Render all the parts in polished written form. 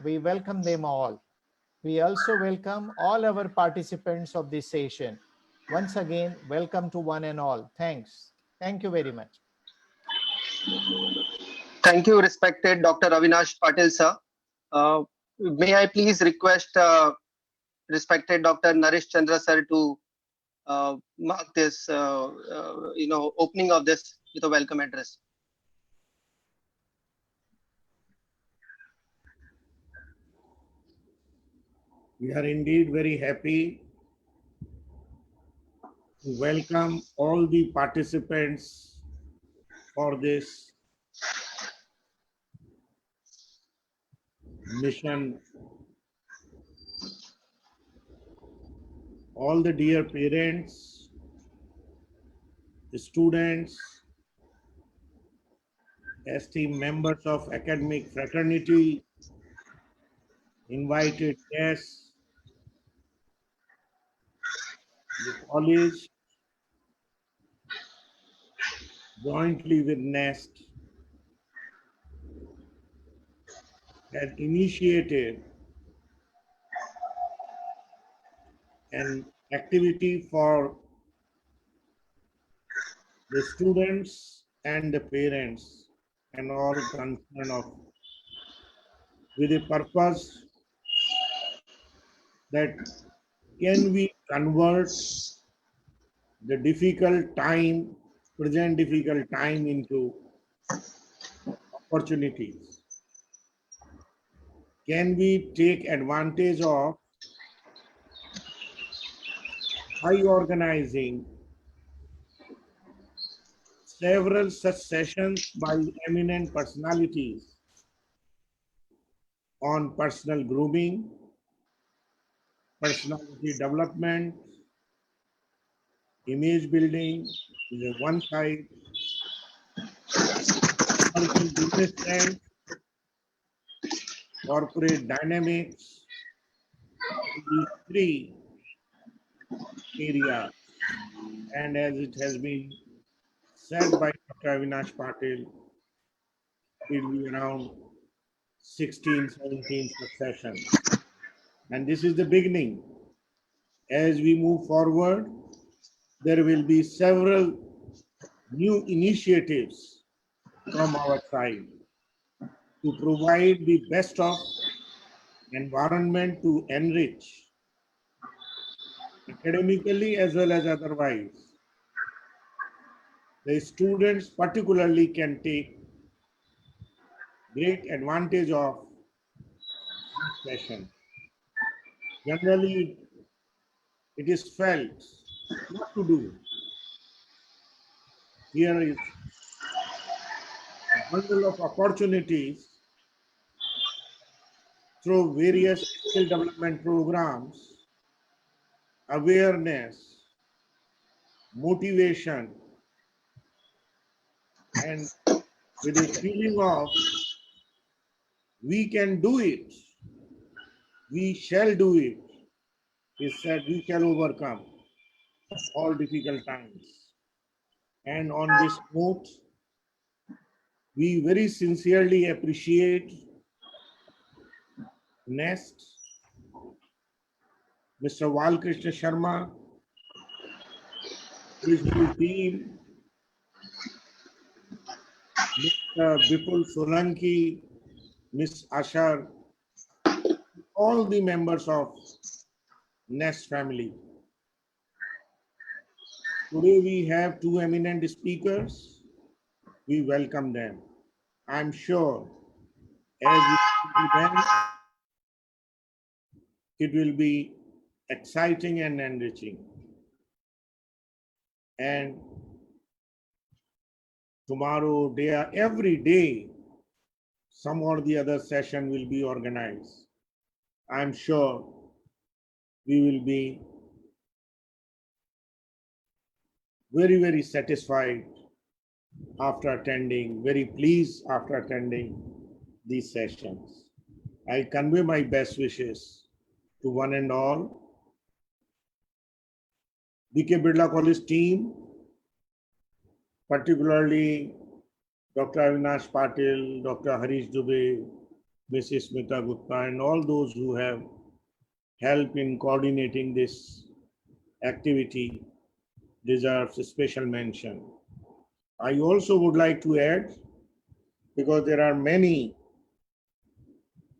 We welcome them all. We also welcome all our participants of this session. Once again, welcome to one and all. Thanks. Thank you very much. Thank you, respected Dr. Avinash Patil, sir. May I please request respected Dr. Naresh Chandra, sir, to mark this, opening of this with a welcome address. We are indeed very happy to welcome all the participants for this mission. All the dear parents, the students, esteemed members of academic fraternity, invited guests, the college, jointly with NEST, had initiated an activity for the students and the parents and all concerned of, with the purpose that can we convert the present difficult time into opportunities? Can we take advantage of by organizing several such sessions by eminent personalities on personal grooming, personality development, image building is a one side, emerging business trends, corporate dynamics, these three areas. And as it has been said by Dr. Avinash Patil, it will be around 16, 17 sessions. And this is the beginning. As we move forward, there will be several new initiatives from our side to provide the best of environment to enrich academically as well as otherwise. The students particularly can take great advantage of this session. Generally, it is felt what to do. Here is a bundle of opportunities through various skill development programs, awareness, motivation, and with a feeling of we can do it, we shall do it, is said we shall overcome all difficult times. And on this note, we very sincerely appreciate NEST, Mr. Valkrishna Sharma, his whole team, Mr. Bipul Solanki, Ms. Ashar, all the members of NEST family. Today we have two eminent speakers. We welcome them. I'm sure as we see them, it will be exciting and enriching. And tomorrow, every day, some or the other session will be organized. I'm sure we will be very, very satisfied after attending, very pleased after attending these sessions. I convey my best wishes to one and all. BK Birla College team, particularly Dr. Avinash Patil, Dr. Harish Dubey, Mrs. Smita Gupta, and all those who have helped in coordinating this activity deserves a special mention. I also would like to add, because there are many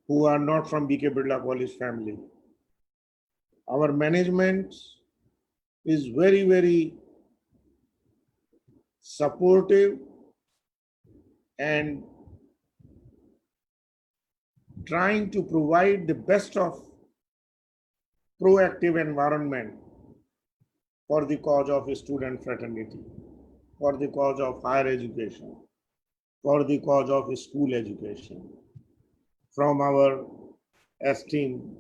who are not from BK Birla College family, our management is very, very supportive and trying to provide the best of proactive environment for the cause of student fraternity, for the cause of higher education, for the cause of school education. From our esteemed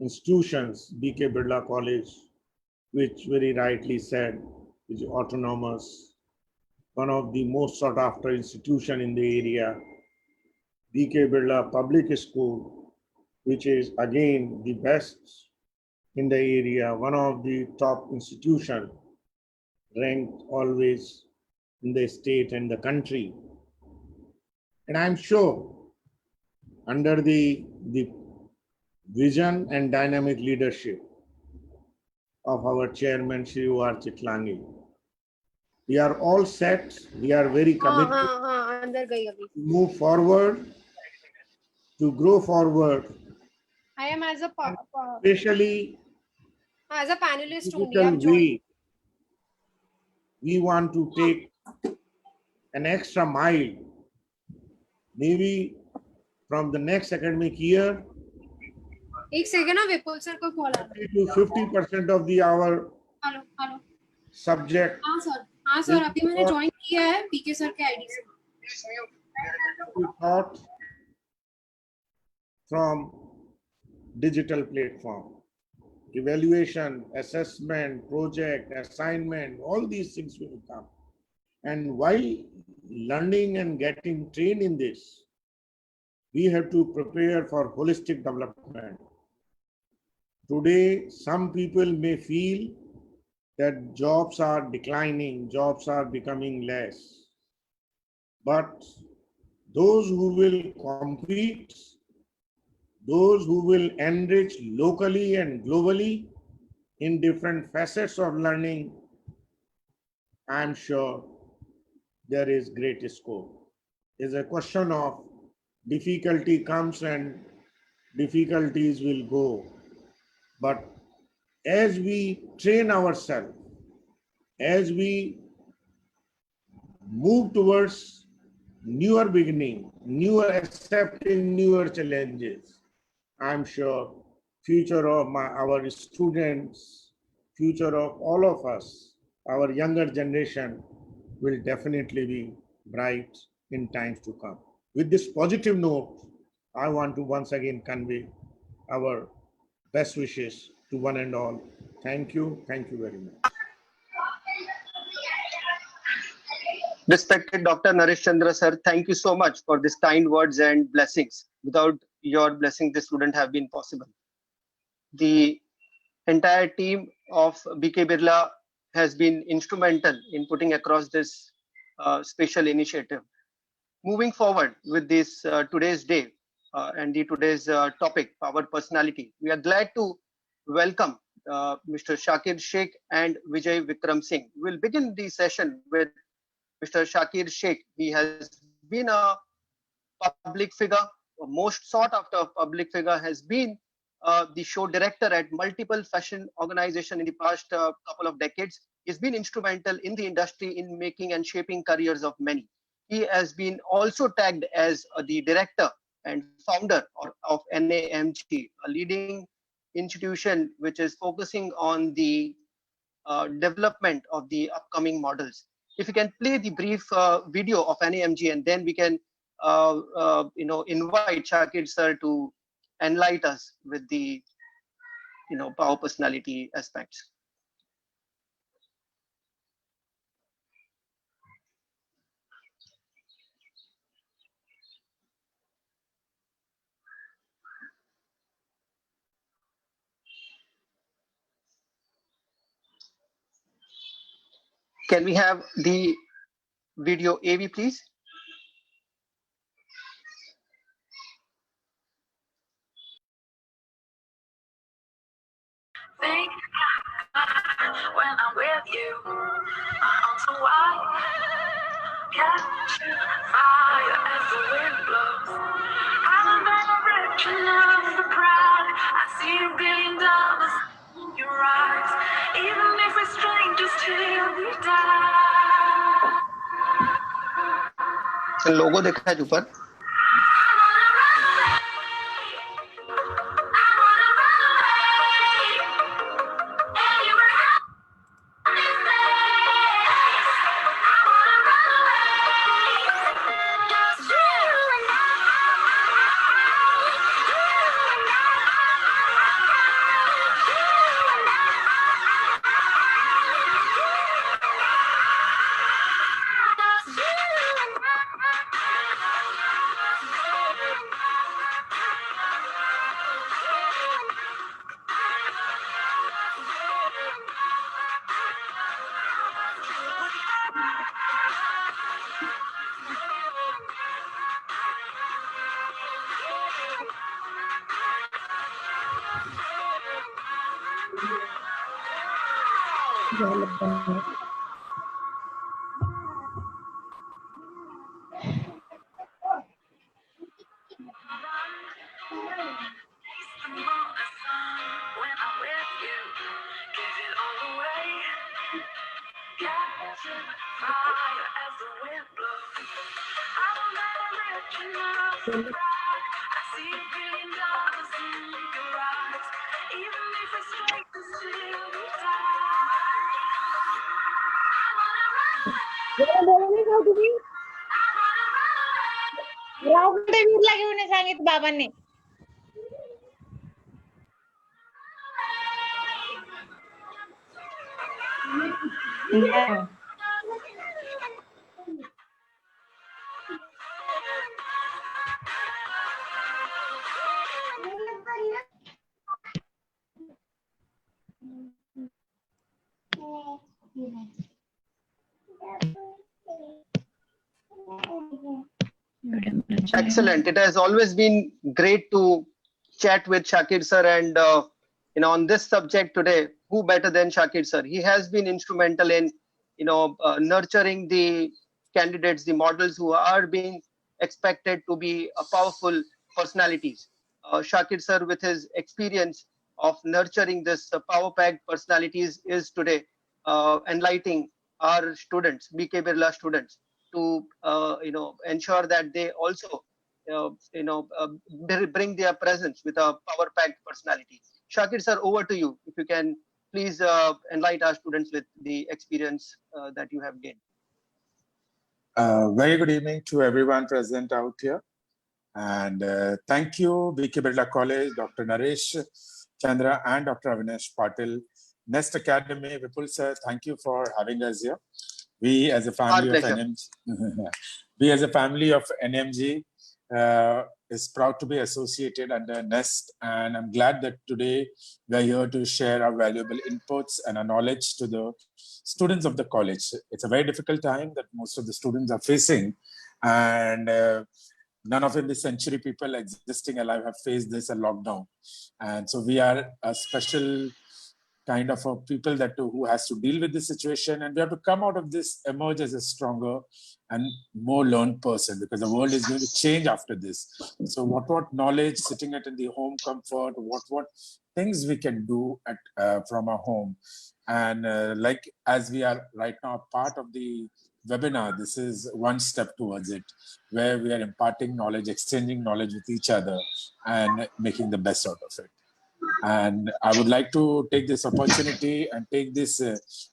institutions, BK Birla College, which very rightly said is autonomous, one of the most sought after institution in the area, BK Birla Public School, which is again the best in the area, one of the top institution ranked always in the state and the country. And I'm sure under the vision and dynamic leadership of our chairman, Shri O.R. Chitlangi, we are all set. We are very committed to move forward, to grow forward, I am as a especially panelist only. digital I'm joining. way. We want to take an extra mile, maybe from the next academic year, एक second ना विपुल sir को call आ रहा है. to 50% of the our hello hello. subject हाँ sir अभी मैंने join किया है पीके सर के आईडी से. we taught from digital platform. Evaluation, assessment, project, assignment, all these things will come. And while learning and getting trained in this, we have to prepare for holistic development. Today, some people may feel that jobs are declining, jobs are becoming less. But those who will compete, those who will enrich locally and globally in different facets of learning, I'm sure there is great scope. It's a question of difficulty comes and difficulties will go. But as we train ourselves, as we move towards newer beginning, newer accepting newer challenges, I'm sure future of our students, future of all of us, our younger generation will definitely be bright in times to come. With this positive note, I want to once again convey our best wishes to one and all. Thank you very much. Respected Dr. Naresh Chandra sir, thank you so much for these kind words and blessings. Without your blessing, this wouldn't have been possible. The entire team of BK Birla has been instrumental in putting across this special initiative. Moving forward with this today's day and today's topic, Power Personality, we are glad to welcome Mr. Shakir Sheikh and Vijay Vikram Singh. We'll begin the session with Mr. Shakir Sheikh. He has been a public figure, a most sought after public figure, has been the show director at multiple fashion organizations in the past couple of decades. He's been instrumental in the industry in making and shaping careers of many. He has been also tagged as the director and founder of NAMG, a leading institution which is focusing on the development of the upcoming models. If you can play the brief video of NAMG, and then we can invite Shakir sir to enlighten us with the power personality aspects. Can we have the video AV, please? I'm with you. My arms are wide, catching fire as the wind blows. I'm never rich enough for pride. I see $1 billion in your eyes. Even if we're strangers till we die. लोगो देखा है ऊपर. रावकडे वीरला घेऊन ये सांगितलं बाबांनी. Excellent. It has always been great to chat with Shakir sir, and on this subject today, who better than Shakir sir? He has been instrumental in nurturing the candidates, the models who are being expected to be powerful personalities. Shakir sir, with his experience of nurturing this power-packed personalities, is today enlightening our students, BK Birla students, to ensure that they also bring their presence with a power-packed personality. Shakir sir, over to you. If you can please enlighten our students with the experience that you have gained. Very good evening to everyone present out here. And thank you, BK Birla College, Dr. Naresh Chandra and Dr. Avinash Patil. Nest Academy, Vipul sir, thank you for having us here. We as a family of NMG is proud to be associated under NEST, and I'm glad that today we're here to share our valuable inputs and our knowledge to the students of the college. It's a very difficult time that most of the students are facing, and none of in this century people existing alive have faced this a lockdown. And so we are a special kind of a people who has to deal with this situation, and we have to come out of this, emerge as a stronger and more learned person, because the world is going to change after this. So what knowledge, sitting at in the home comfort, what things we can do at from our home. And like as we are right now part of the webinar, this is one step towards it, where we are imparting knowledge, exchanging knowledge with each other and making the best out of it. And I would like to take this opportunity and take this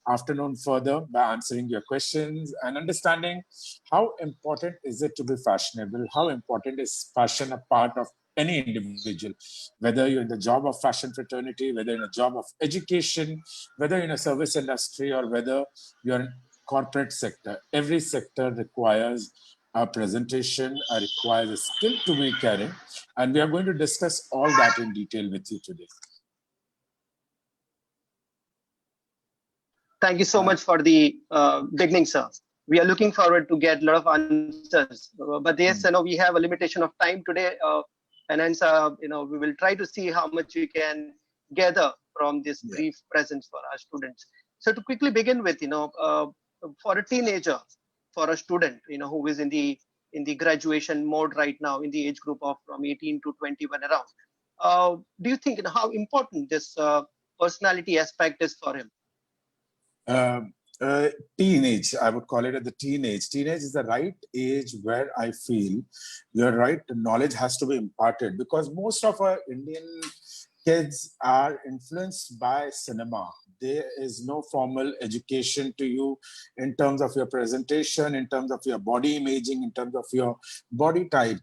afternoon further by answering your questions and understanding how important is it to be fashionable, how important is fashion a part of any individual, whether you're in the job of fashion fraternity, whether in a job of education, whether in a service industry, or whether you're in corporate sector. Every sector requires a presentation, requires a skill to be carrying, and we are going to discuss all that in detail with you today. Thank you so much for the beginning, sir. We are looking forward to get a lot of answers, but yes, we have a limitation of time today, and hence, we will try to see how much we can gather from this brief presence for our students. So to quickly begin with, for a teenager, for a student, who is in the graduation mode right now, in the age group of from 18 to 21 around, do you think how important this personality aspect is for him? Um, Teenage, I would call it at the teenage. Teenage is the right age where I feel you're right. Knowledge has to be imparted because most of our Indian kids are influenced by cinema. There is no formal education to you in terms of your presentation, in terms of your body imaging, in terms of your body type.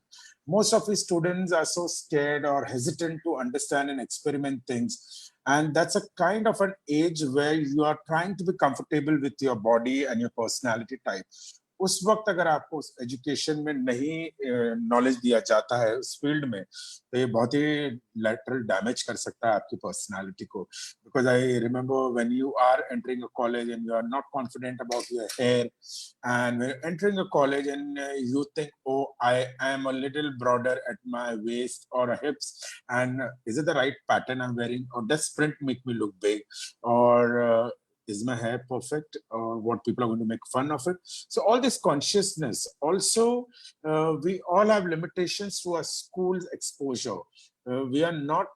Most of these students are so scared or hesitant to understand and experiment things. And that's a kind of an age where you are trying to be comfortable with your body and your personality type. उस वक्त अगर आपको उस education में नहीं knowledge दिया जाता है उस फील्ड में तो ये बहुत ही लैटरल डैमेज कर सकता है आपकी पर्सनालिटी को because I remember when you are entering a college and you are not confident about your hair and when you're entering a college and you think, oh, I am a little broader at my waist or hips, and is it the right pattern I'm wearing, or does print make me look big, or is my hair perfect, or what people are going to make fun of it? So all this consciousness. Also, we all have limitations to our school's exposure. We are not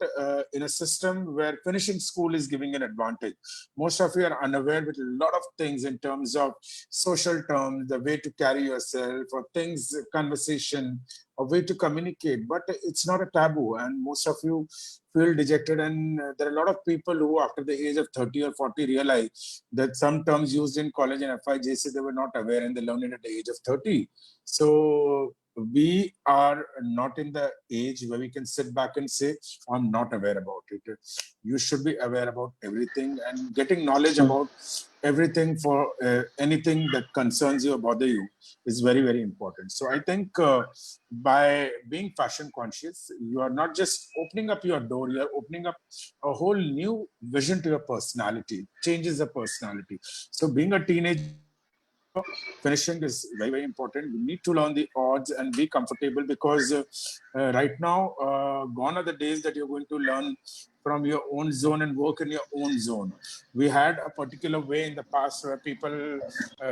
in a system where finishing school is giving an advantage. Most of you are unaware with a lot of things in terms of social terms, the way to carry yourself, or things, conversation, a way to communicate. But it's not a taboo, and most of you feel dejected. And there are a lot of people who, after the age of 30 or 40, realize that some terms used in college and FIJC they were not aware, and they learned it at the age of 30. So we are not in the age where we can sit back and say, I'm not aware about it. You should be aware about everything, and getting knowledge about everything for anything that concerns you or bother you is very, very important. So I think by being fashion conscious, you are not just opening up your door, you are opening up a whole new vision to your personality, changes the personality. So being a teenager, finishing is very, very important. We need to learn the odds and be comfortable because right now, gone are the days that you're going to learn from your own zone and work in your own zone. We had a particular way in the past where people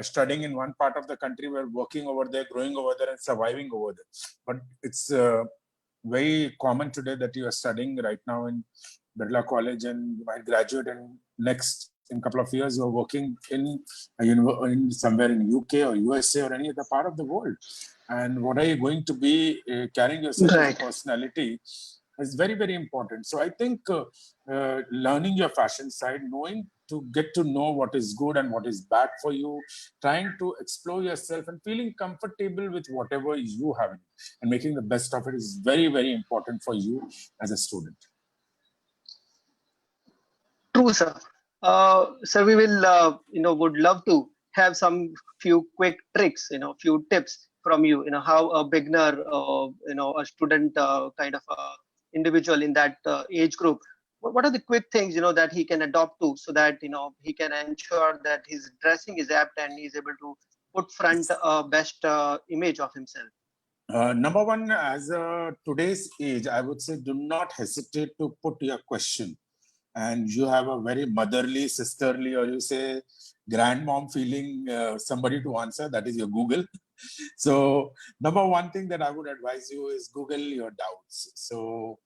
studying in one part of the country were working over there, growing over there, and surviving over there. But it's very common today that you are studying right now in Birla College and you might graduate, and next in a couple of years you're working in somewhere in UK or USA or any other part of the world. And what are you going to be carrying yourself as a personality is very, very important. So I think learning your fashion side, knowing to get to know what is good and what is bad for you, trying to explore yourself and feeling comfortable with whatever you have and making the best of it is very, very important for you as a student. True, sir. So we will, would love to have some few quick tricks, few tips from you, how a beginner, a student kind of individual in that age group, what are the quick things, that he can adopt to so that, he can ensure that his dressing is apt and he's able to put front best image of himself? Number one, as today's age, I would say do not hesitate to put your question. And you have a very motherly, sisterly, or you say grandmom feeling somebody to answer, that is your Google. So number one thing that I would advise you is Google your doubts. So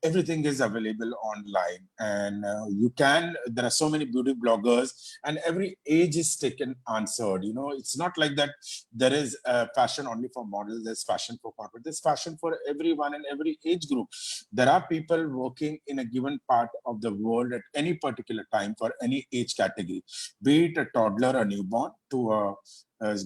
everything is available online, and there are so many beauty bloggers, and every age is taken answered. It's not like that there is fashion only for models, there's fashion for corporate, there's fashion for everyone and every age group. There are people working in a given part of the world at any particular time for any age category, be it a toddler, a newborn, to a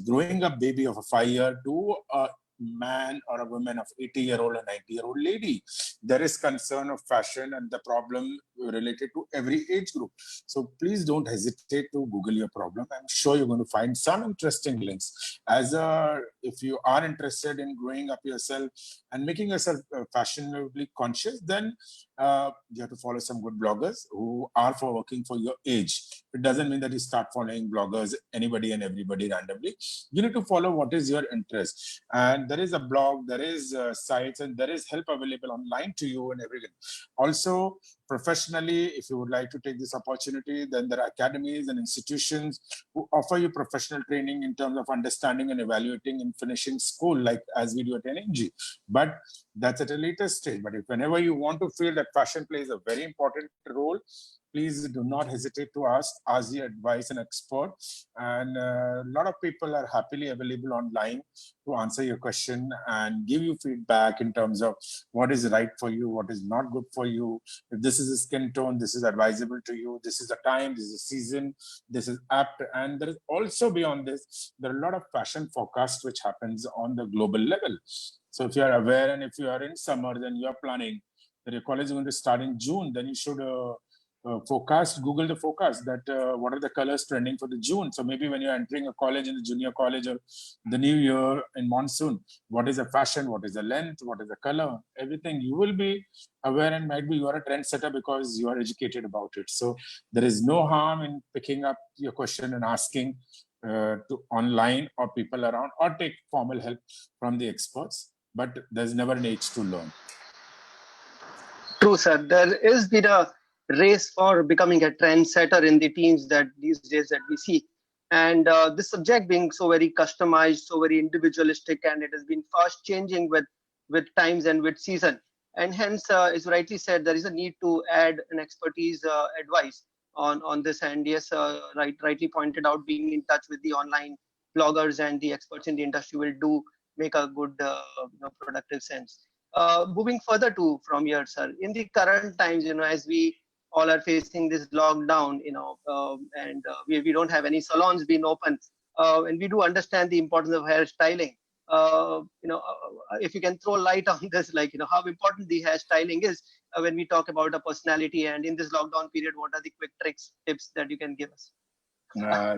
growing up baby of a 5-year, to a man or a woman of 80-year-old or 90-year-old lady. There is concern of fashion and the problem related to every age group. So please don't hesitate to Google your problem. I'm sure you're going to find some interesting links. If you are interested in growing up yourself and making yourself fashionably conscious, then you have to follow some good bloggers who are working for your age. It doesn't mean that you start following bloggers, anybody and everybody randomly. You need to follow what is your interest. And there is a blog, there is sites, and there is help available online to you and everything. Also, professionally, if you would like to take this opportunity, then there are academies and institutions who offer you professional training in terms of understanding and evaluating and finishing school, like as we do at NNG. But that's at a later stage. But if whenever you want to feel that fashion plays a very important role, please do not hesitate to ask the advice and expert. And a lot of people are happily available online to answer your question and give you feedback in terms of what is right for you, what is not good for you. If this is a skin tone, this is advisable to you. This is the time, this is the season, this is apt. And there is also beyond this, there are a lot of fashion forecast which happens on the global level. So if you are aware and if you are in summer, then you are planning that your college is going to start in June, then you should forecast, Google the forecast that what are the colors trending for the June. So maybe when you're entering a college in the junior college or the new year in monsoon, what is the fashion, what is the length, what is the color, everything you will be aware, and might be you are a trendsetter because you are educated about it. So there is no harm in picking up your question and asking to online or people around, or take formal help from the experts, but there's never an age to learn. True, sir. There is been a race for becoming a trendsetter in the teams that these days that we see. And this subject being so very customized, so very individualistic, and it has been fast changing with times and with season. And hence, as rightly said, there is a need to add an expertise advice on this. And yes, rightly pointed out, being in touch with the online bloggers and the experts in the industry will do make a good, productive sense. Moving further from here, sir, in the current times, as we all are facing this lockdown, and we don't have any salons being open, and we do understand the importance of hairstyling. If you can throw light on this, how important the hairstyling is when we talk about a personality, and in this lockdown period, what are the quick tips that you can give us?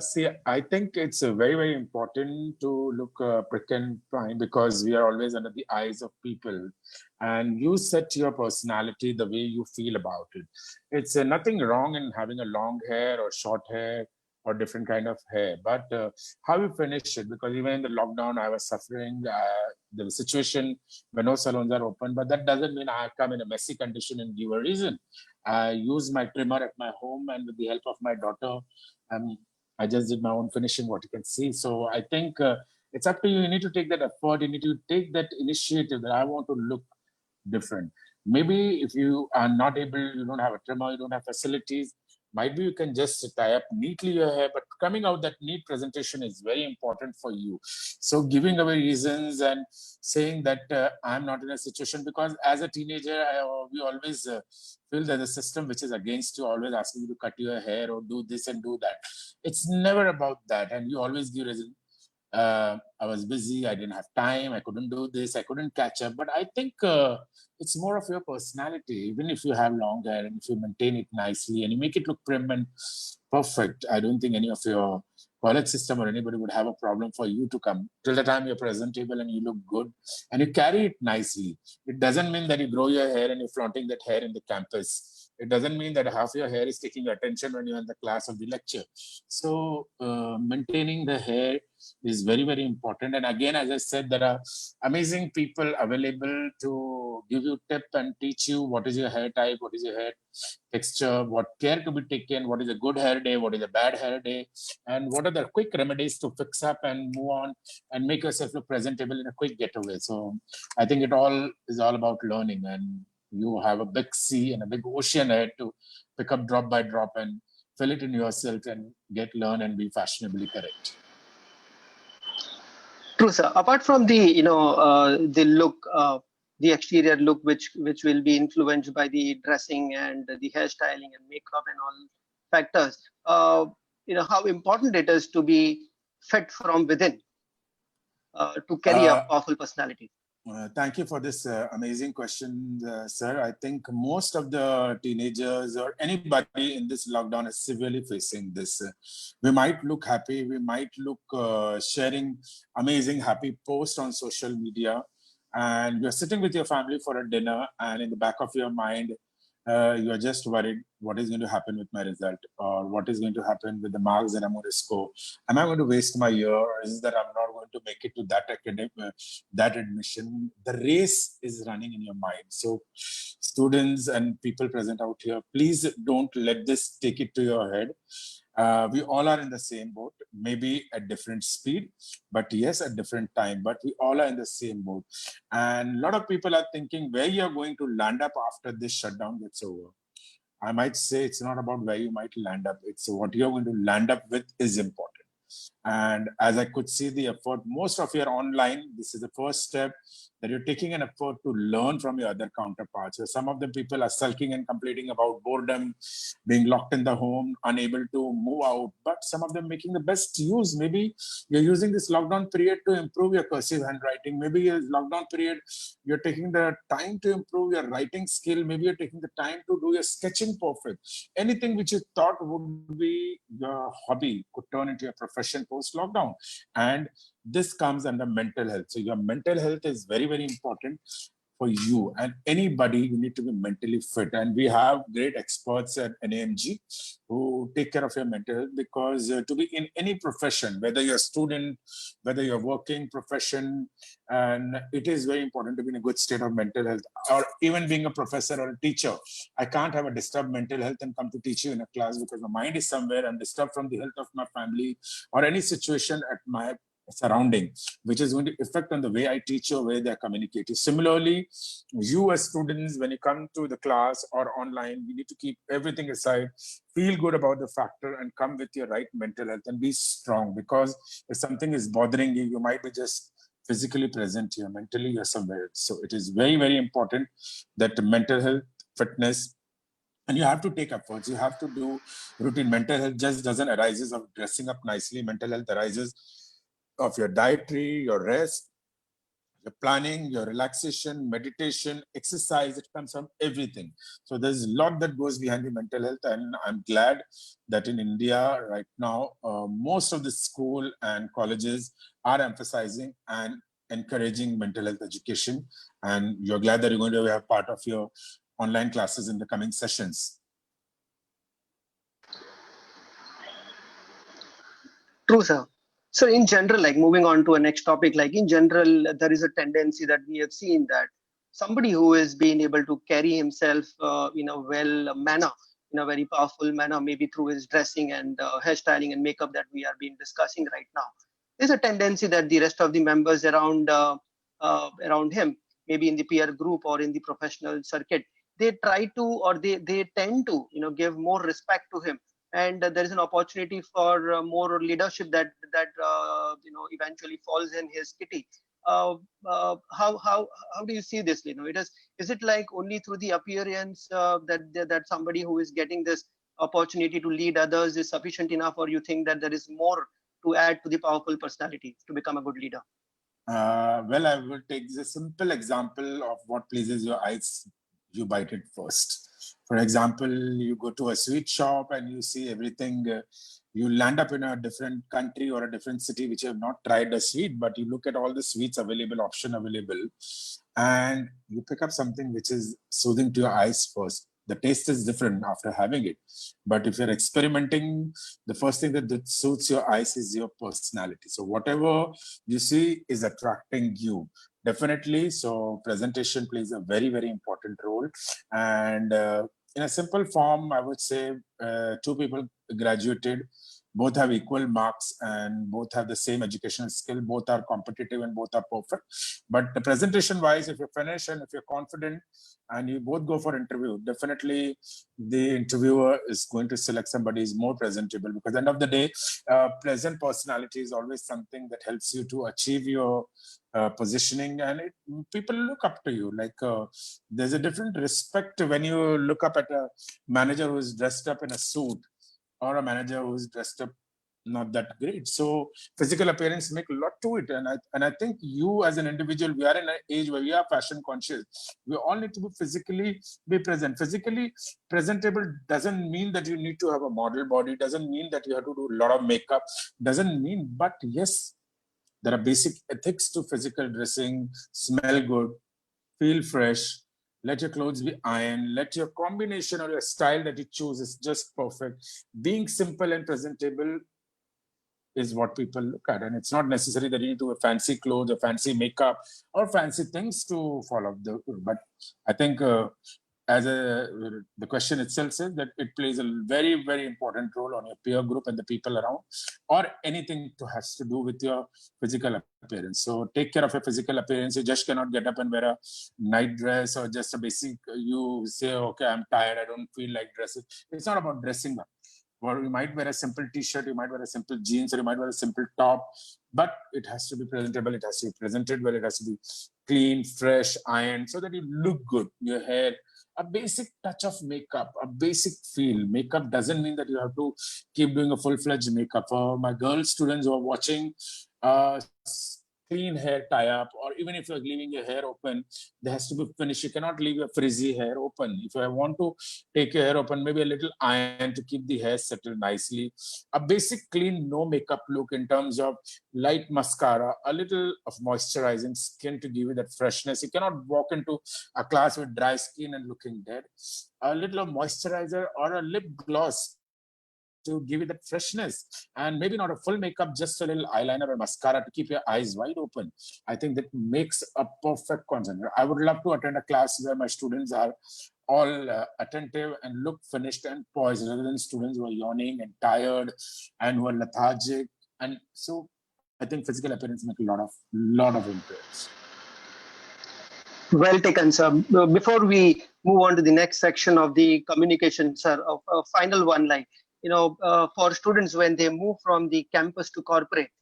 See, I think it's very, very important to look prick and prime, because we are always under the eyes of people, and you set your personality the way you feel about it. It's nothing wrong in having a long hair or short hair or different kind of hair, but how you finish it, because even in the lockdown, I was suffering the situation where no salons are open, but that doesn't mean I come in a messy condition and give a reason. I use my trimmer at my home, and with the help of my daughter, I just did my own finishing, what you can see. So I think it's up to you. You need to take that effort. You need to take that initiative that I want to look different. Maybe if you are not able, you don't have a trimmer, you don't have facilities, might be you can just tie up neatly your hair, but coming out that neat presentation is very important for you. So giving away reasons and saying that I'm not in a situation, because as a teenager, we always feel there's a system which is against you, always asking you to cut your hair or do this and do that. It's never about that. And you always give reason. I was busy, I didn't have time, I couldn't do this, I couldn't catch up. But I think it's more of your personality. Even if you have long hair and if you maintain it nicely and you make it look prim and perfect, I don't think any of your college system or anybody would have a problem for you to come till the time you're presentable and you look good and you carry it nicely. It doesn't mean that you grow your hair and you're flaunting that hair in the campus. It doesn't mean that half your hair is taking attention when you're in the class of the lecture. So maintaining the hair is very, very important. And again, as I said, there are amazing people available to give you tip and teach you what is your hair type, what is your hair texture, what care to be taken, what is a good hair day, what is a bad hair day, and what are the quick remedies to fix up and move on and make yourself look presentable in a quick getaway. So I think it all is all about learning, and you have a big sea and a big ocean ahead to pick up drop by drop and fill it in yourself and learn and be fashionably correct. True, sir. Apart from the the look, the exterior look, which will be influenced by the dressing and the hairstyling and makeup and all factors, how important it is to be fit from within to carry a powerful personality. Thank you for this amazing question, sir. I think most of the teenagers or anybody in this lockdown is severely facing this. We might look happy, we might look sharing amazing happy posts on social media, and you're sitting with your family for a dinner, and in the back of your mind, you're just worried what is going to happen with my result, or what is going to happen with the marks that I'm going to score. Am I going to waste my year, or is it that I'm not going to make it to that academic, that admission? The race is running in your mind. So students and people present out here, please don't let this take it to your head. We all are in the same boat, maybe at different speed, but yes, at different time, but we all are in the same boat. And a lot of people are thinking where you're going to land up after this shutdown gets over. I might say it's not about where you might land up, it's what you're going to land up with is important. And as I could see the effort, most of you are online. This is the first step that you're taking an effort to learn from your other counterparts. So some of the people are sulking and complaining about boredom, being locked in the home, unable to move out, but some of them making the best use. Maybe you're using this lockdown period to improve your cursive handwriting. Maybe your lockdown period, you're taking the time to improve your writing skill. Maybe you're taking the time to do your sketching perfect. Anything which you thought would be your hobby could turn into your profession post-lockdown. And this comes under mental health. So your mental health is very, very important for you and anybody. You need to be mentally fit, and we have great experts at NAMG who take care of your mental health, because to be in any profession, whether you're a student, whether you're working profession, and it is very important to be in a good state of mental health. Or even being a professor or a teacher, I can't have a disturbed mental health and come to teach you in a class, because my mind is somewhere. I'm disturbed from the health of my family or any situation at my surrounding, which is going to affect on the way I teach or way they're communicating. Similarly, you as students, when you come to the class or online, you need to keep everything aside, feel good about the factor, and come with your right mental health and be strong. Because if something is bothering you, you might be just physically present here, mentally you're somewhere. So it is very, very important that the mental health, fitness, and you have to take efforts. You have to do routine. Mental health just doesn't arise of dressing up nicely. Mental health arises of your dietary, your rest, your planning, your relaxation, meditation, exercise. It comes from everything. So there's a lot that goes behind the mental health, and I'm glad that in India right now, most of the school and colleges are emphasizing and encouraging mental health education, and you're glad that you're going to have part of your online classes in the coming sessions. True, sir. So in general, like moving on to a next topic, like in general, there is a tendency that we have seen that somebody who has been able to carry himself in a well manner, in a very powerful manner, maybe through his dressing and hairstyling and makeup that we are being discussing right now, there's a tendency that the rest of the members around him, maybe in the peer group or in the professional circuit, they try to, or they tend to, give more respect to him, and there is an opportunity for more leadership that eventually falls in his kitty. How do you see this? Is it like only through the appearance that somebody who is getting this opportunity to lead others is sufficient enough, or you think that there is more to add to the powerful personality to become a good leader? Well, I will take the simple example of what pleases your eyes. You bite it first. For example, you go to a sweet shop and you see everything. You land up in a different country or a different city which you have not tried a sweet, but you look at all the sweets available, option available, and you pick up something which is soothing to your eyes first. The taste is different after having it. But if you're experimenting, the first thing that suits your eyes is your personality. So whatever you see is attracting you. Definitely. So presentation plays a very, very important role. And in a simple form, I would say two people graduated, both have equal marks and both have the same educational skill, both are competitive and both are perfect. But the presentation wise, if you finish and if you're confident and you both go for interview, definitely the interviewer is going to select somebody who's more presentable, because at the end of the day, pleasant personality is always something that helps you to achieve your positioning, and people look up to you. Like there's a different respect when you look up at a manager who's dressed up in a suit or a manager who's dressed up not that great. So physical appearance make a lot to it. And I think you as an individual, we are in an age where we are fashion conscious. We all need to be physically be present. Physically presentable doesn't mean that you need to have a model body, doesn't mean that you have to do a lot of makeup, doesn't mean, but yes, there are basic ethics to physical dressing: smell good, feel fresh, Let your clothes be ironed. Let your combination or your style that you choose is just perfect. Being simple and presentable is what people look at. And it's not necessary that you need to wear fancy clothes or fancy makeup or fancy things to follow the, but I think the question itself says that it plays a very, very important role on your peer group and the people around, or anything to has to do with your physical appearance. So take care of your physical appearance. You just cannot get up and wear a night dress or just a basic, you say, okay, I'm tired, I don't feel like dressing. It's not about dressing up. Or you might wear a simple t-shirt, you might wear a simple jeans, or you might wear a simple top, but it has to be presentable, it has to be presented well, it has to be clean, fresh, ironed, so that you look good. Your hair, a basic touch of makeup, a basic feel. Makeup doesn't mean that you have to keep doing a full-fledged makeup. For my girl students who are watching, clean hair tie up, or even if you're leaving your hair open, there has to be finished. You cannot leave your frizzy hair open. If you want to take your hair open, maybe a little iron to keep the hair settled nicely. A basic clean, no makeup look in terms of light mascara, a little of moisturizing skin to give you that freshness. You cannot walk into a class with dry skin and looking dead. A little of moisturizer or a lip gloss to give you that freshness, and maybe not a full makeup, just a little eyeliner or mascara to keep your eyes wide open. I think that makes a perfect concept. I would love to attend a class where my students are all attentive and look finished and poised, rather than students who are yawning and tired and who are lethargic. And so I think physical appearance makes a lot of influence. Well taken, sir. Before we move on to the next section of the communication, sir, a final one, like, for students when they move from the campus to corporate,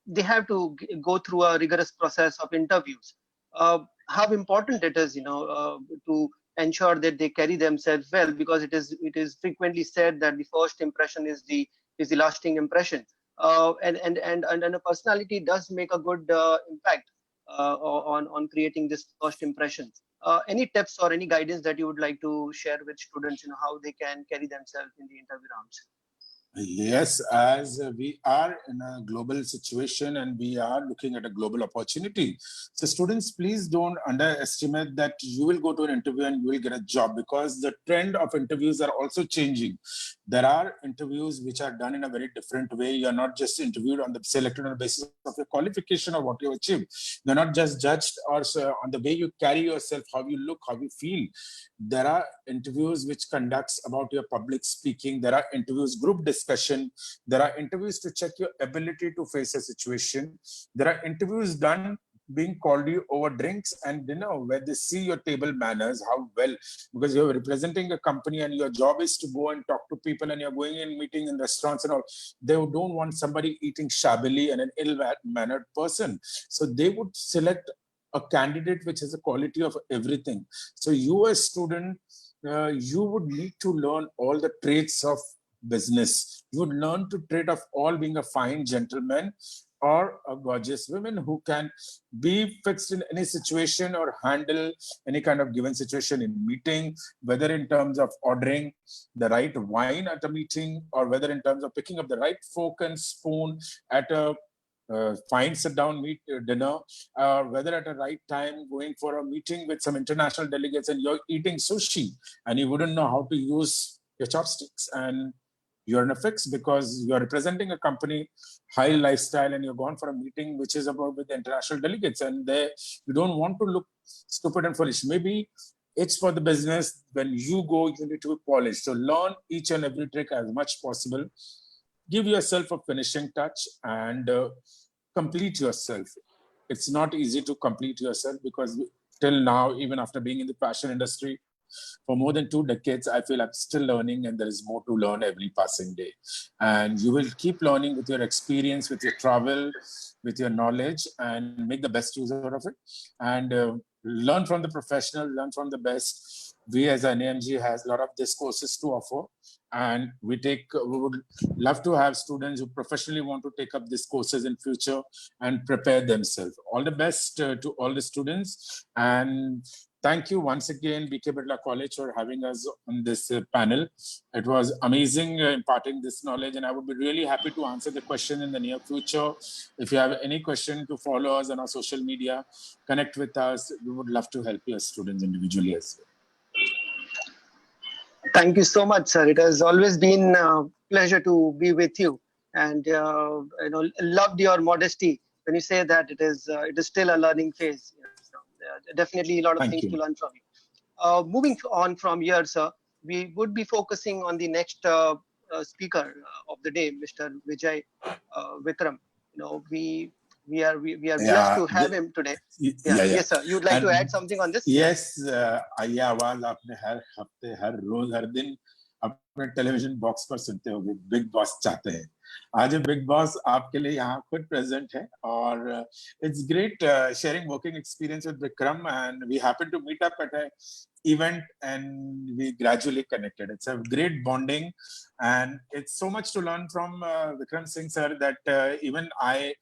they have to go through a rigorous process of interviews. How important it is, to ensure that they carry themselves well, because it is frequently said that the first impression is the lasting impression, and a personality does make a good impact on creating this first impression. Any tips or any guidance that you would like to share with students, how they can carry themselves in the interview rounds? Yes, as we are in a global situation and we are looking at a global opportunity. So students, please don't underestimate that you will go to an interview and you will get a job, because the trend of interviews are also changing. There are interviews which are done in a very different way. You are not just interviewed selected on the basis of your qualification or what you achieved. You're not just judged or on the way you carry yourself, how you look, how you feel. There are interviews which conducts about your public speaking. There are interviews, group discussion. There are interviews to check your ability to face a situation. There are interviews done being called you over drinks and dinner, where they see your table manners, how well, because you're representing a company and your job is to go and talk to people, and you're going in meeting in restaurants and all. They don't want somebody eating shabbily and an ill-mannered person. So they would select a candidate which has a quality of everything. So you as a student, you would need to learn all the traits of business. You would learn to trait of all being a fine gentleman or a gorgeous woman who can be fixed in any situation or handle any kind of given situation in meeting, whether in terms of ordering the right wine at a meeting, or whether in terms of picking up the right fork and spoon at a fine sit-down dinner, whether at a right time going for a meeting with some international delegates and you're eating sushi and you wouldn't know how to use your chopsticks, and you're in a fix because you're representing a company, high lifestyle, and you're gone for a meeting which is about with the international delegates, and you don't want to look stupid and foolish. Maybe it's for the business. When you go, you need to be polished. So learn each and every trick as much possible. Give yourself a finishing touch and complete yourself. It's not easy to complete yourself, because till now, even after being in the fashion industry for more than 2 decades, I feel I'm still learning, and there is more to learn every passing day. And you will keep learning with your experience, with your travel, with your knowledge, and make the best use out of it. And learn from the professional, learn from the best. We as an AMG has a lot of these courses to offer, and we would love to have students who professionally want to take up these courses in future and prepare themselves. All the best to all the students, and thank you once again, BK Birla College, for having us on this panel. It was amazing imparting this knowledge, and I would be really happy to answer the question in the near future. If you have any question, to follow us on our social media, connect with us. We would love to help you as students individually as well. Thank you so much, sir. It has always been a pleasure to be with you, and loved your modesty when you say that it is still a learning phase. Definitely a lot of Thank things you. to learn from you. Moving on from here, sir, we would be focusing on the next speaker of the day, Mr. Vijay Vikram. We are blessed to have him today. Yeah. Yes, sir. You'd like to And add something on this? Yes, ये आवाज आपने हर हफ्ते, हर रोज, हर दिन अपने television box पर सुनते होंगे. Big boss चाहते हैं. आज बिग बॉस आपके लिए यहाँ खुद प्रेजेंट है, और it's great sharing working experience with Vikram, and we happened to meet up at an event and we gradually connected. It's a great bonding, and it's so much to learn from Vikram Singh sir that even I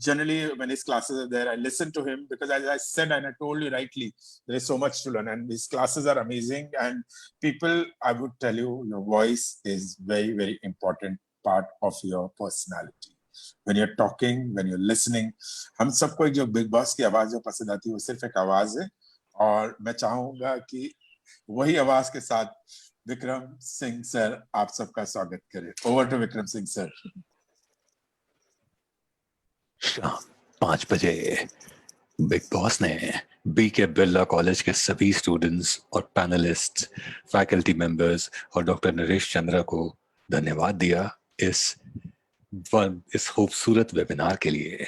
generally, when his classes are there, I listen to him, because as I said, and I told you rightly, there is so much to learn, and his classes are amazing. And people, I would tell you, your voice is very, very important part of your personality. When you're talking, when you're listening, हम सबको जो big boss की आवाज जो पसंद आती है, वो सिर्फ एक आवाज है, और मैं चाहूंगा कि वही आवाज के साथ विक्रम सिंह सर आप सबका स्वागत करें. Over to Vikram Singh sir. शाम 5 बजे बिग बॉस ने बीके बिरला कॉलेज के सभी स्टूडेंट्स और पैनलिस्ट, फैकल्टी मेंबर्स और डॉक्टर नरेश चंद्रा को धन्यवाद दिया इस खूबसूरत वेबिनार के लिए.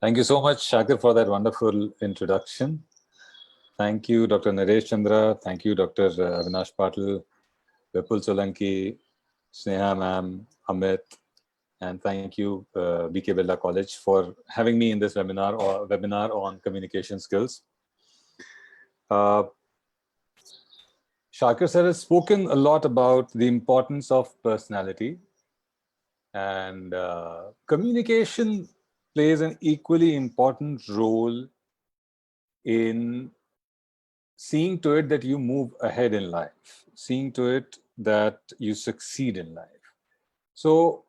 Thank you so much, Shakir, for that wonderful introduction. Thank you, Dr. Naresh Chandra. Thank you, Dr. Avinash Patil, Vipul Solanki, Sneha ma'am, Amit, and thank you, BK Birla College, for having me in this webinar on communication skills. Shakir sir has spoken a lot about the importance of personality, and communication plays an equally important role in seeing to it that you move ahead in life, seeing to it that you succeed in life. So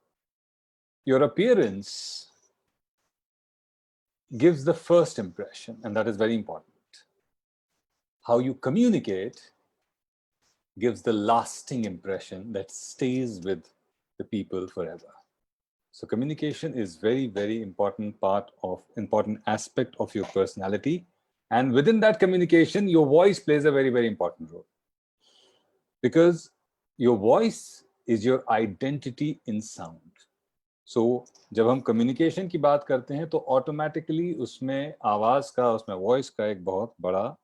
your appearance gives the first impression, and that is very important. How you communicate gives the lasting impression that stays with the people forever. So communication is very, very important aspect of your personality. And within that communication, your voice plays a very, very important role. Because your voice is your identity in sound. So जब हम communication की बात करते हैं तो automatically उसमें आवाज का, उसमें voice का एक बहुत बड़ा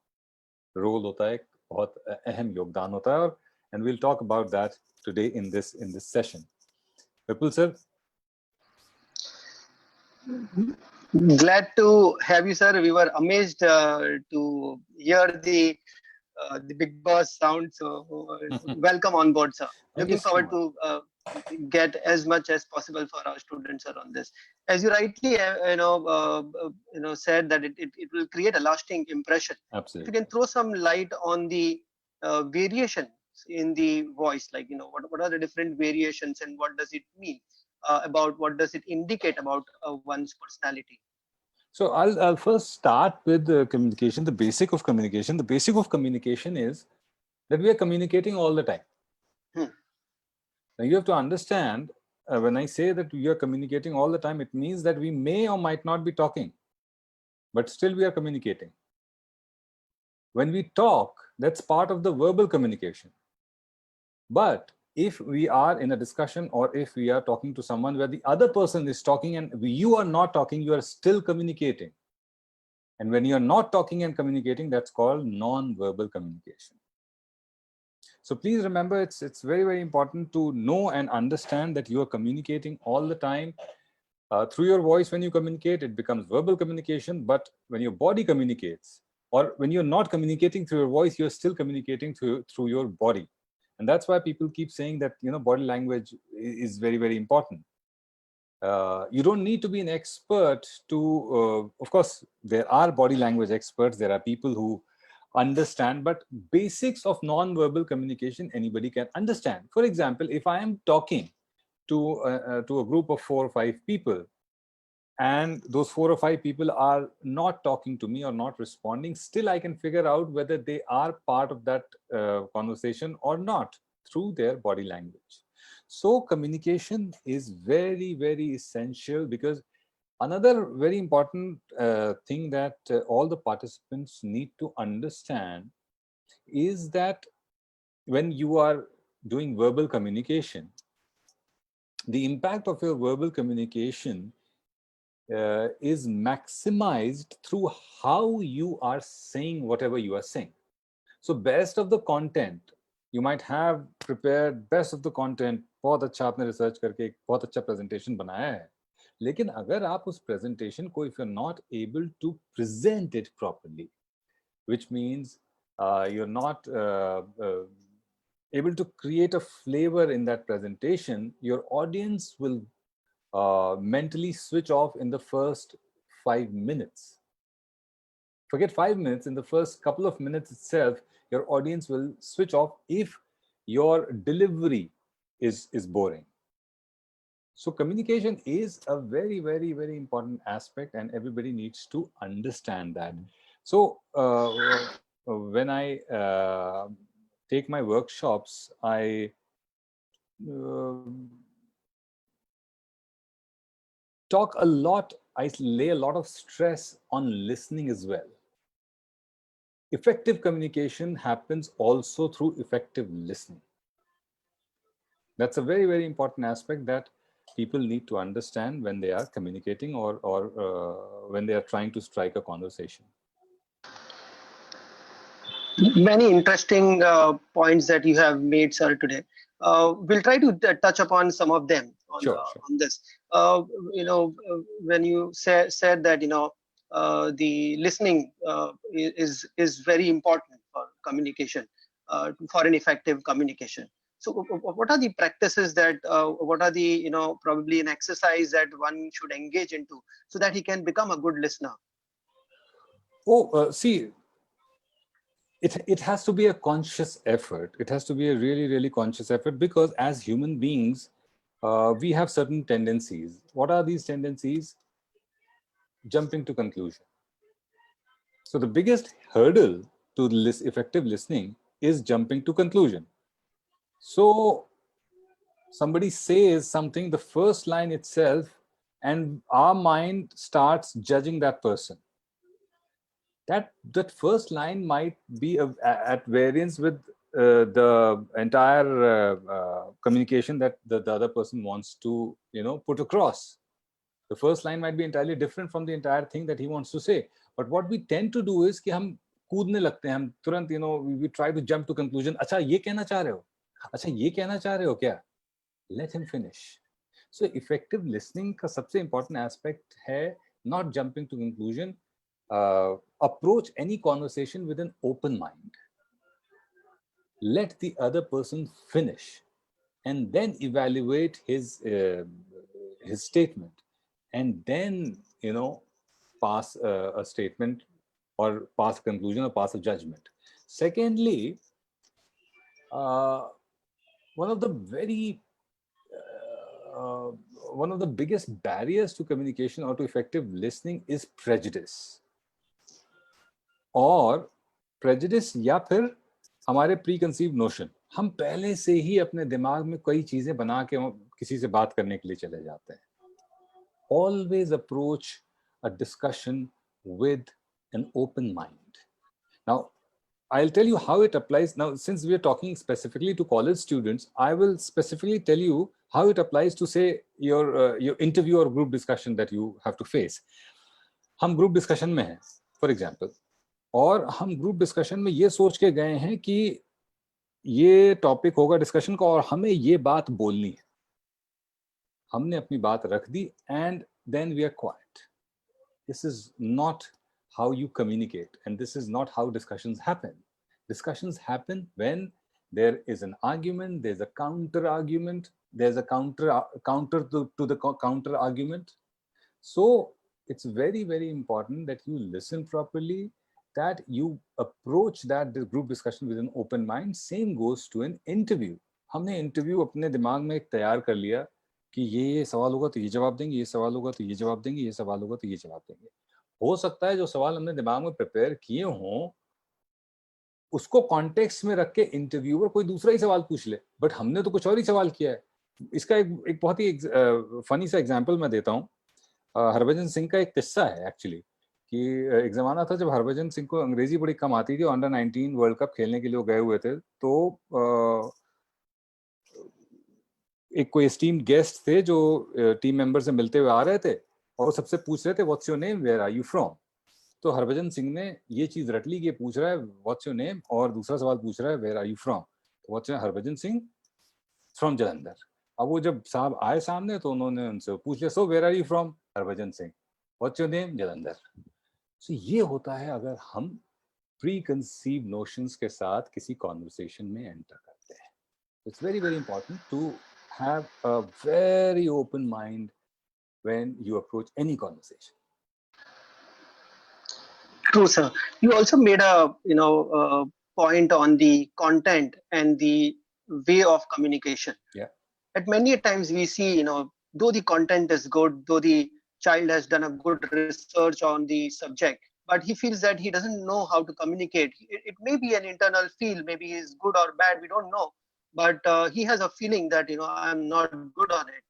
role होता है, एक बहुत अहम योगदान होता है, और and we'll talk about that today in this session. Vipul sir. Glad to have you, sir. We were amazed to hear the Big Boss sound. So welcome on board, sir. Looking forward to get as much as possible for our students on this. As you rightly said that it will create a lasting impression. Absolutely. If you can throw some light on the variations in the voice, like what are the different variations and what does it mean? About what does it indicate about one's personality? So I'll first start with the communication, the basic of communication. The basic of communication is that we are communicating all the time. Now you have to understand, when I say that we are communicating all the time, it means that we may or might not be talking, but still we are communicating. When we talk, that's part of the verbal communication. But if we are in a discussion, or if we are talking to someone where the other person is talking and you are not talking, you are still communicating. And when you are not talking and communicating, that's called non-verbal communication. So please remember, it's very, very important to know and understand that you are communicating all the time. Through your voice, when you communicate, it becomes verbal communication. But when your body communicates, or when you're not communicating through your voice, you're still communicating through your body. And that's why people keep saying that, body language is very, very important. You don't need to be an expert to, of course, there are body language experts, there are people who understand, but basics of non-verbal communication anybody can understand. For example, if I am talking to a group of 4 or 5 people, and those 4 or 5 people are not talking to me or not responding, still I can figure out whether they are part of that conversation or not through their body language. So communication is very, very essential, because another very important thing that all the participants need to understand is that when you are doing verbal communication, the impact of your verbal communication is maximized through how you are saying whatever you are saying. So best of the content, you might have prepared best of the content, बहुत अच्छा आपने research करके एक बहुत अच्छा presentation बनाया है, लेकिन अगर आप उस प्रेजेंटेशन को, if you're not able to present it properly, which means you're not able to create a flavor in that presentation, your audience will mentally switch off in the first 5 minutes. Forget 5 minutes, in the first couple of minutes itself, your audience will switch off if your delivery is boring. So communication is a very, very, very important aspect, and everybody needs to understand that. So when I take my workshops, I talk a lot, I lay a lot of stress on listening as well. Effective communication happens also through effective listening. That's a very, very important aspect that people need to understand when they are communicating or when they are trying to strike a conversation. Many interesting points that you have made, sir, today. We'll try to touch upon some of them on, Sure. on this. When you said that, the listening is very important for communication, for an effective communication. So what are the practices that, what are the, probably an exercise that one should engage into so that he can become a good listener? See, it has to be a conscious effort. It has to be a really, really conscious effort, because as human beings, we have certain tendencies. What are these tendencies? Jumping to conclusion. So the biggest hurdle to effective listening is jumping to conclusion. So somebody says something, the first line itself, and our mind starts judging that person. That first line might be at variance with the entire communication that the other person wants to, put across. The first line might be entirely different from the entire thing that he wants to say. But what we tend to do is कि हम कूदने लगते हैं, हम तुरंत, we try to jump to conclusion. अच्छा ये कहना चाह रहे हो? अच्छा ये कहना चाह रहे हो क्या? Let him finish. So effective listening का सबसे important aspect है not jumping to conclusion. Approach any conversation with an open mind. Let the other person finish, and then evaluate his statement, and then pass a statement or pass a conclusion or pass a judgment. Secondly, one of the biggest barriers to communication or to effective listening is prejudice. और prejudice या फिर हमारे preconceived notion. हम पहले से ही अपने दिमाग में कई चीजें बना के किसी से बात करने के लिए चले जाते हैं. Always approach a discussion with an open mind. Now, I'll tell you how it applies. Now, since we are talking specifically to college students, I will specifically tell you how it applies to, say, your interview or group discussion that you have to face. हम group discussion में हैं, for example, और हम group discussion में ये सोच के गए हैं कि ये टॉपिक होगा डिस्कशन का और हमें ये बात बोलनी है. हमने अपनी बात रख दी and then we are quiet. This is not how you communicate, and this is not how discussions happen. Discussions happen when There is an argument, there's a counter argument, there's a counter to the counter argument. So it's very, very important that you listen properly, that you approach that group discussion with an open mind. Same goes to an interview. हमने interview अपने दिमाग में एक तैयार कर लिया कि ये सवाल होगा तो ये जवाब देंगे, ये सवाल होगा तो ये जवाब देंगे, ये सवाल होगा तो ये जवाब देंगे. हो सकता है जो सवाल हमने दिमाग में प्रिपेयर किए हों उसको कॉन्टेक्स्ट में रख के इंटरव्यूअर कोई दूसरा ही सवाल पूछ ले, बट हमने तो कुछ और ही सवाल किया है. इसका एक बहुत ही फनी सा एग्जांपल मैं देता हूँ. हरभजन सिंह का एक किस्सा है एक्चुअली, कि एक जमाना था जब हरभजन सिंह को अंग्रेजी बड़ी कम आती थी. अंडर 19 वर्ल्ड कप खेलने के लिए वो गए हुए थे, तो एक कोई एस्टीम्ड गेस्ट थे जो टीम मेंबर से मिलते हुए आ रहे थे और वो सबसे पूछ रहे थे what's your name, where are you from. तो हरभजन सिंह ने ये चीज रट ली कि पूछ रहा है व्हाट्स योर नेम और दूसरा सवाल पूछ रहा है वेयर आर यू फ्रॉम. तो what's your, Harbhajan Singh from Jalandhar. अब वो जब साहब आए सामने तो उन्होंने उनसे पूछ लिया, so where are you from, Harbhajan Singh. What's your name, Jalandhar. So ये होता है अगर हम प्री कंसीव नोशंस के साथ किसी कॉन्वर्सेशन में एंटर करते हैं. It's very very important to have a very open mind when you approach any conversation. True, sir. You also made a point on the content and the way of communication. Yeah. At many times we see, though the content is good, though the child has done a good research on the subject, but he feels that he doesn't know how to communicate. It may be an internal feel, maybe he's good or bad, we don't know. But he has a feeling that, I'm not good on it.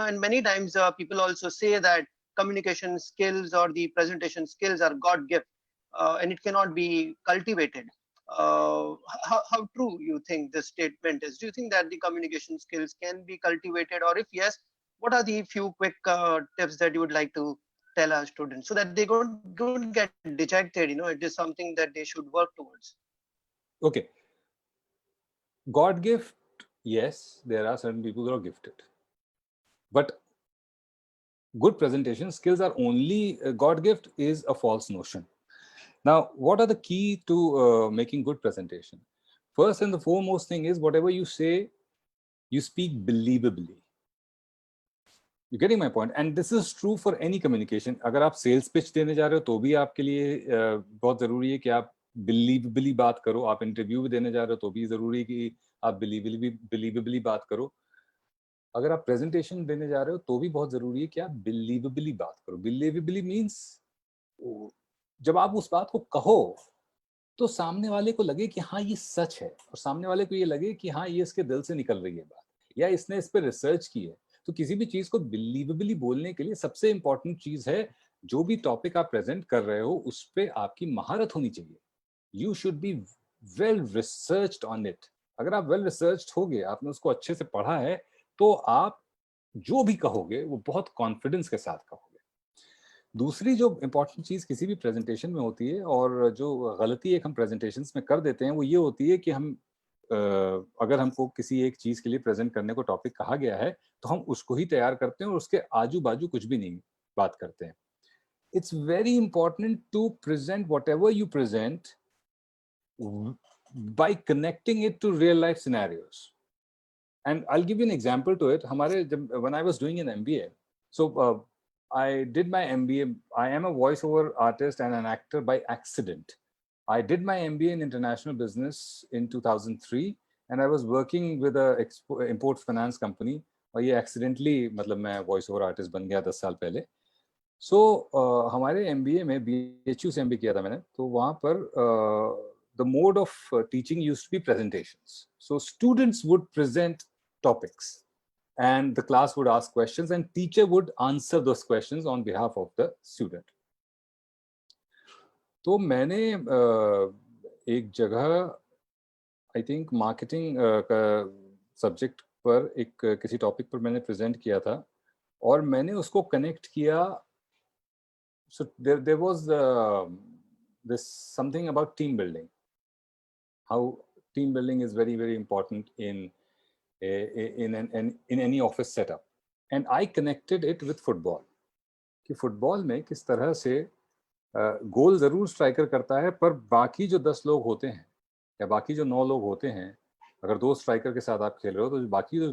And many times people also say that communication skills or the presentation skills are God gift and it cannot be cultivated. How true you think this statement is? Do you think that the communication skills can be cultivated, or if yes, what are the few quick tips that you would like to tell our students so that they don't get dejected? It is something that they should work towards. Okay. God gift, yes, there are certain people who are gifted, but good presentation skills are only God gift is a false notion. Now, what are the key to making good presentation? First and the foremost thing is whatever you say, you speak believably. You're getting my point? And this is true for any communication. अगर आप sales pitch देने जा रहे हो तो भी आपके लिए बहुत जरूरी है कि आप बिलीवेबली बात करो. आप इंटरव्यू भी देने जा रहे हो तो भी जरूरी है कि आप बिलीवेबली बात करो. अगर आप प्रेजेंटेशन देने जा रहे हो तो भी बहुत जरूरी है कि आप बिलीवेबली बात करो. बिलीवेबली मीन्स जब आप उस बात को कहो तो सामने वाले को लगे कि हाँ ये सच है, और सामने वाले को ये लगे कि हाँ ये इसके दिल से निकल रही है बात, या इसने इस पर रिसर्च की है. तो किसी भी चीज को बिलीवेबली बोलने के लिए सबसे इंपॉर्टेंट चीज है जो भी टॉपिक आप प्रेजेंट कर रहे हो उस पर आपकी महारत होनी चाहिए. You should be well researched on it. अगर आप वेल रिसर्च्ड होगे, आपने उसको अच्छे से पढ़ा है, तो आप जो भी कहोगे वो बहुत कॉन्फिडेंस के साथ कहोगे. दूसरी जो इंपॉर्टेंट चीज किसी भी प्रेजेंटेशन में होती है, और जो गलती एक हम प्रेजेंटेशंस में कर देते हैं, वो ये होती है कि हम अगर हमको किसी एक चीज के लिए प्रेजेंट करने को टॉपिक कहा गया है तो हम उसको ही तैयार करते हैं और उसके आजू बाजू कुछ भी नहीं बात करते हैं. It's very important to present whatever you present by connecting it to real life scenarios. And I'll give you an example to it. When I was doing an MBA, so I did my MBA. I am a voiceover artist and an actor by accident. I did my MBA in international business in 2003, and I was working with a import finance company. और ये accidentally मतलब मैं voiceover artist बन गया 10 साल पहले. So हमारे MBA में BHU से MBA किया था मैंने, तो वहाँ पर the mode of teaching used to be presentations. So students would present topics and the class would ask questions and teacher would answer those questions on behalf of the student. तो मैंने एक जगह I think marketing का subject पर एक किसी topic पर मैंने प्रेजेंट किया था और मैंने उसको कनेक्ट किया. So there was this something about team building. How team building is very, very important in any office setup. And I connected it with football. कि फुटबॉल में किस तरह से गोल जरूर स्ट्राइकर करता है, पर बाकी जो 10 लोग होते हैं या बाकी जो 9 लोग होते हैं, अगर 2 स्ट्राइकर के साथ आप खेल रहे हो तो बाकी जो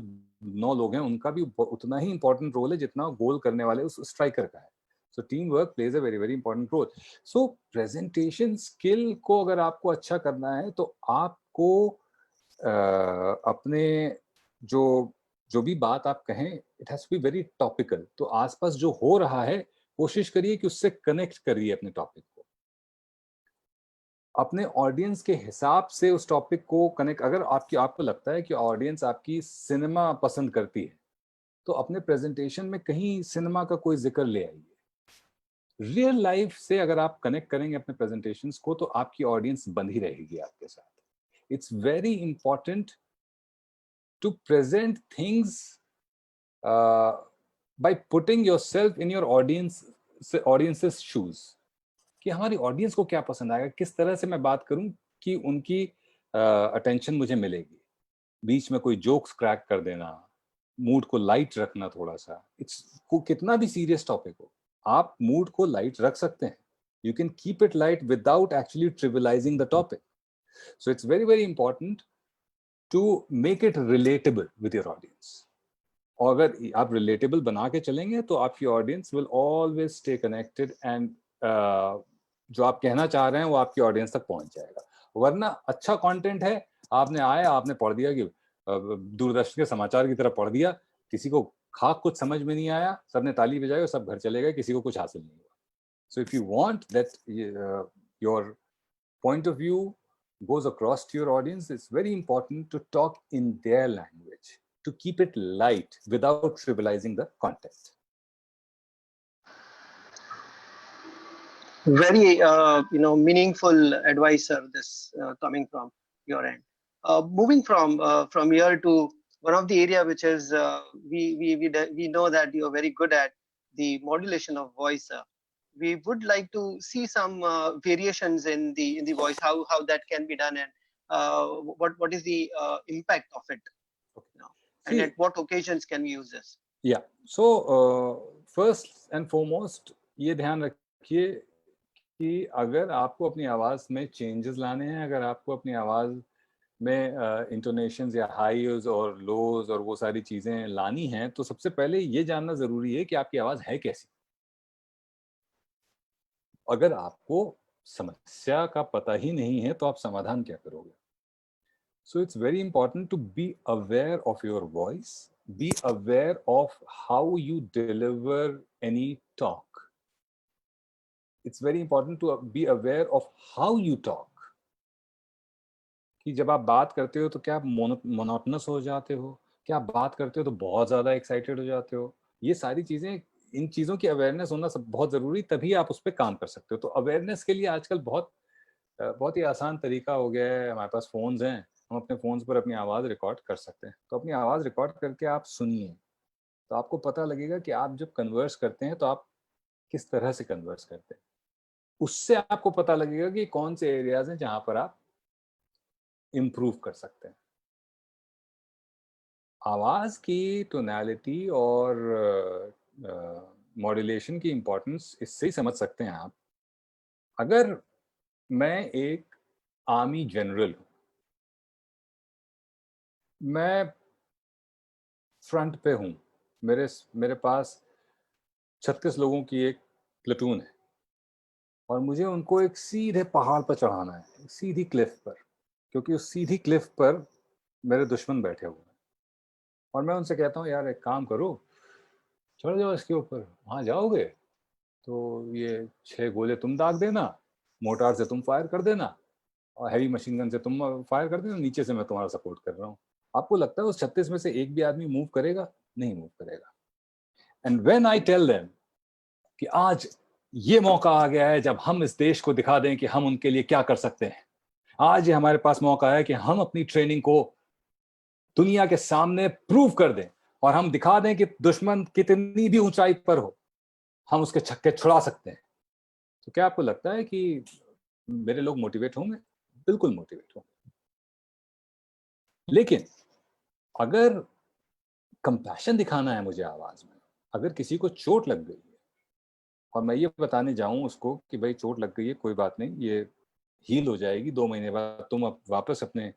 9 लोग हैं उनका भी उतना ही इंपॉर्टेंट रोल है जितना गोल करने वाले उस स्ट्राइकर का है. So team work plays a very very important role. So presentation skill को अगर आपको अच्छा करना है तो आपको अपने जो भी बात आप कहें, it has to be very topical. तो आसपास जो हो रहा है कोशिश करिए कि उससे कनेक्ट करिए अपने टॉपिक को, अपने ऑडियंस के हिसाब से उस टॉपिक को कनेक्ट. अगर आपको लगता है कि ऑडियंस आपकी सिनेमा पसंद करती है तो अपने प्रेजेंटेशन में कहीं सिनेमा का कोई जिक्र ले आइए. रियल लाइफ से अगर आप कनेक्ट करेंगे अपने प्रेजेंटेशंस को तो आपकी ऑडियंस बंधी रहेगी आपके साथ. It's very important to present things by putting yourself in your audience's shoes. कि हमारी ऑडियंस को क्या पसंद आएगा, किस तरह से मैं बात करूं कि उनकी अटेंशन मुझे मिलेगी. बीच में कोई जोक्स क्रैक कर देना, मूड को लाइट रखना थोड़ा सा. कितना भी सीरियस टॉपिक हो, आप मूड को लाइट रख सकते हैं. You can keep it light without actually trivialising the topic. So it's very very important to make it relatable with your audience. और अगर आप रिलेटेबल बना के चलेंगे तो आपकी audience will always stay connected and जो आप कहना चाह रहे हैं वो आपकी ऑडियंस तक पहुंच जाएगा. वरना अच्छा कंटेंट है, आपने पढ़ दिया कि दूरदर्शन के समाचार की तरह पढ़ दिया, किसी को खाक कुछ समझ में नहीं आया, सबने ताली बजाई और सब घर चले गए, किसी को कुछ हासिल नहीं हुआ. So if you want that your point of view goes across to your audience, it's very important to talk in their language, to keep it light without trivializing the content. Very meaningful advice, sir, this coming from your end. Moving from here to one of the area which is we know that you are very good at the modulation of voice, sir. We would like to see some variations in the voice, how that can be done, and what is the impact of it, and at what occasions can we use this? Yeah. So first and foremost, ये ध्यान रखिए कि अगर आपको अपनी आवाज में changes लाने हैं, अगर आपको अपनी आवाज में इंटोनेशंस या हाईज और लोज और वो सारी चीजें लानी हैं, तो सबसे पहले ये जानना जरूरी है कि आपकी आवाज है कैसी. अगर आपको समस्या का पता ही नहीं है तो आप समाधान क्या करोगे. So it's very important to be aware of your voice, be aware of how you deliver any talk. It's very important to be aware of how you talk. कि जब आप बात करते हो तो क्या आप मोनोटनस हो जाते हो, क्या आप बात करते हो तो बहुत ज्यादा एक्साइटेड हो जाते हो. ये सारी चीजें, इन चीज़ों की अवेयरनेस होना सब बहुत ज़रूरी, तभी आप उस पर काम कर सकते हो. तो अवेयरनेस के लिए आजकल बहुत ही आसान तरीका हो गया है. हमारे पास फ़ोन्स हैं, हम अपने फ़ोन्स पर अपनी आवाज़ रिकॉर्ड कर सकते हैं. तो अपनी आवाज़ रिकॉर्ड करके आप सुनिए, तो आपको पता लगेगा कि आप जब कन्वर्स करते हैं तो आप किस तरह से कन्वर्स करते हैं. उससे आपको पता लगेगा कि कौन से एरियाज हैं जहाँ पर आप इम्प्रूव कर सकते हैं. आवाज़ की टोनैलिटी और मॉड्यूलेशन की इम्पोर्टेंस इससे ही समझ सकते हैं आप. अगर मैं एक आर्मी जनरल हूं, मैं फ्रंट पे हूं, मेरे पास 36 लोगों की एक प्लेटून है और मुझे उनको एक सीधे पहाड़ पर चढ़ाना है, एक सीधी क्लिफ पर, क्योंकि उस सीधी क्लिफ पर मेरे दुश्मन बैठे हुए हैं. और मैं उनसे कहता हूँ, यार एक काम करो, चढ़ जाओ इसके ऊपर. वहाँ जाओगे तो ये 6 गोले तुम दाग देना, मोटार से तुम फायर कर देना और हैवी मशीन गन से तुम फायर कर देना, नीचे से मैं तुम्हारा सपोर्ट कर रहा हूँ. आपको लगता है उस 36 में से एक भी आदमी मूव करेगा? नहीं मूव करेगा. And when I tell them कि आज ये मौका आ गया है जब हम इस देश को दिखा दें कि हम उनके लिए क्या कर सकते हैं, आज ये हमारे पास मौका है कि हम अपनी ट्रेनिंग को दुनिया के सामने प्रूव कर दें और हम दिखा दें कि दुश्मन कितनी भी ऊंचाई पर हो, हम उसके छक्के छुड़ा सकते हैं. तो क्या आपको लगता है कि मेरे लोग मोटिवेट होंगे? बिल्कुल मोटिवेट होंगे. लेकिन अगर कंपैशन दिखाना है मुझे आवाज में, अगर किसी को चोट लग गई है और मैं ये बताने जाऊं उसको कि भाई चोट लग गई है, कोई बात नहीं, ये हील हो जाएगी, 2 महीने बाद तुम वापस अपने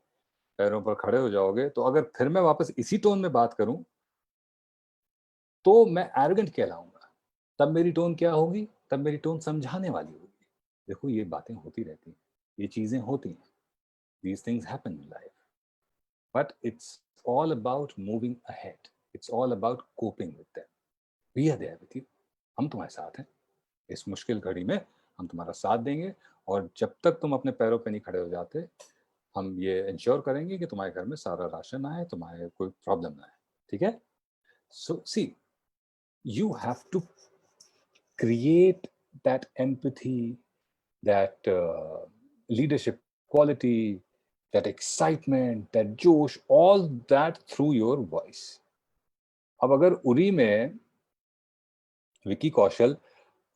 पैरों पर खड़े हो जाओगे, तो अगर फिर मैं वापस इसी टोन में बात करूं तो मैं एरोगेंट कहलाऊंगा। तब मेरी टोन क्या होगी? तब मेरी टोन समझाने वाली होगी। देखो ये बातें होती रहती हैं, ये चीजें होती हैं, these things happen in life, but it's all about moving ahead, it's all about coping with them. We are there with you, हम तुम्हारे साथ हैं, इस मुश्किल घड़ी में हम तुम्हारा साथ देंगे, और जब तक तुम अपने पैरों पे नहीं खड़े हो जाते, हम ये इंश्योर करेंगे कि तुम्हारे घर में सारा राशन आए, तुम्हारे कोई प्रॉब्लम ना आए, ठीक है? सो सी, you have to create that empathy, that leadership quality, that excitement, that josh, all that through your voice. अब अगर उरी में विकी कौशल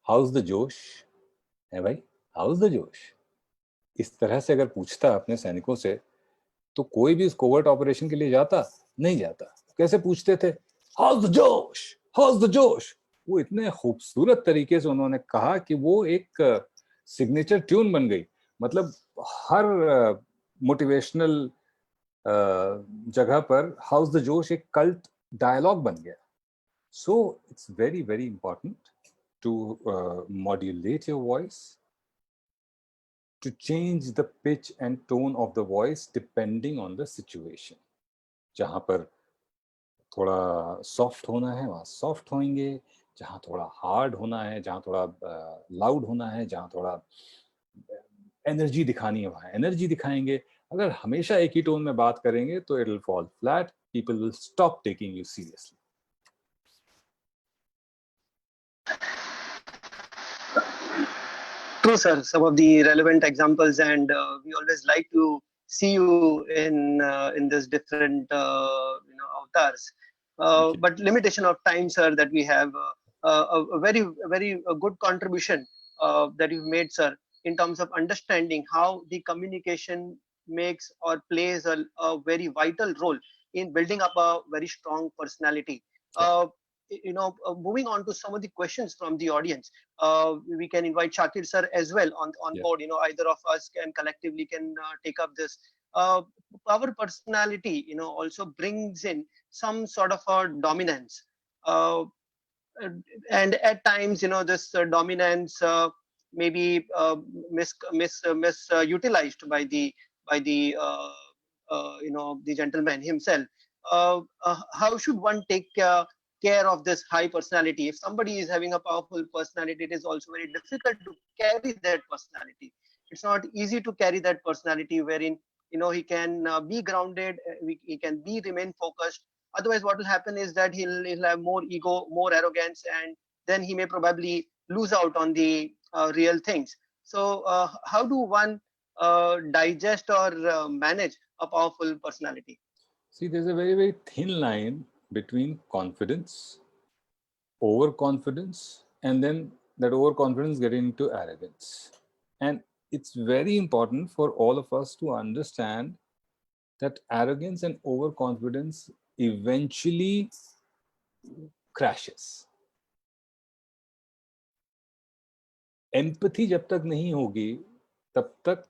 हाउस द जोश है भाई, हाउस द जोश, इस तरह से अगर पूछता अपने सैनिकों से, तो कोई भी इस कोवर्ट ऑपरेशन के लिए जाता नहीं जाता। कैसे पूछते थे? हाउस द जोश, हाउस द जोश। वो इतने खूबसूरत तरीके से उन्होंने कहा कि वो एक सिग्नेचर ट्यून बन गई। मतलब हर मोटिवेशनल जगह पर हाउस द जोश एक कल्ट डायलॉग बन गया। So it's very very important to modulate your voice, to change the pitch and tone of the voice depending on the situation. जहाँ पर थोड़ा सॉफ्ट होना है वहाँ सॉफ्ट होंगे, जहाँ थोड़ा हार्ड होना है, जहाँ थोड़ा लाउड होना है, जहाँ थोड़ा एनर्जी दिखानी है वहाँ एनर्जी दिखाएंगे। अगर हमेशा एक ही टोन में बात करेंगे तो it will fall flat, people will stop taking you seriously. True, sir. Some of the relevant examples, and we always like to see you in this different avatars. But limitation of time, sir, that we have a very good contribution that you've made, sir, in terms of understanding how the communication makes or plays a very vital role in building up a very strong personality. Moving on to some of the questions from the audience, we can invite Shakir sir as well on board. Either of us can collectively can take up this. Our personality, also brings in some sort of a dominance, and at times, this dominance may be misutilized by the the gentleman himself. How should one take care of this high personality? If somebody is having a powerful personality, it is also very difficult to carry that personality. It's not easy to carry that personality wherein he can be grounded, he can remain focused. Otherwise, what will happen is that he'll have more ego, more arrogance, and then he may probably lose out on the real things. So how do one digest or manage a powerful personality? See, there's a very, very thin line between confidence, overconfidence, and then that overconfidence getting into arrogance. And it's very important for all of us to understand that arrogance and overconfidence eventually crashes. Empathy जब तक नहीं होगी, तब तक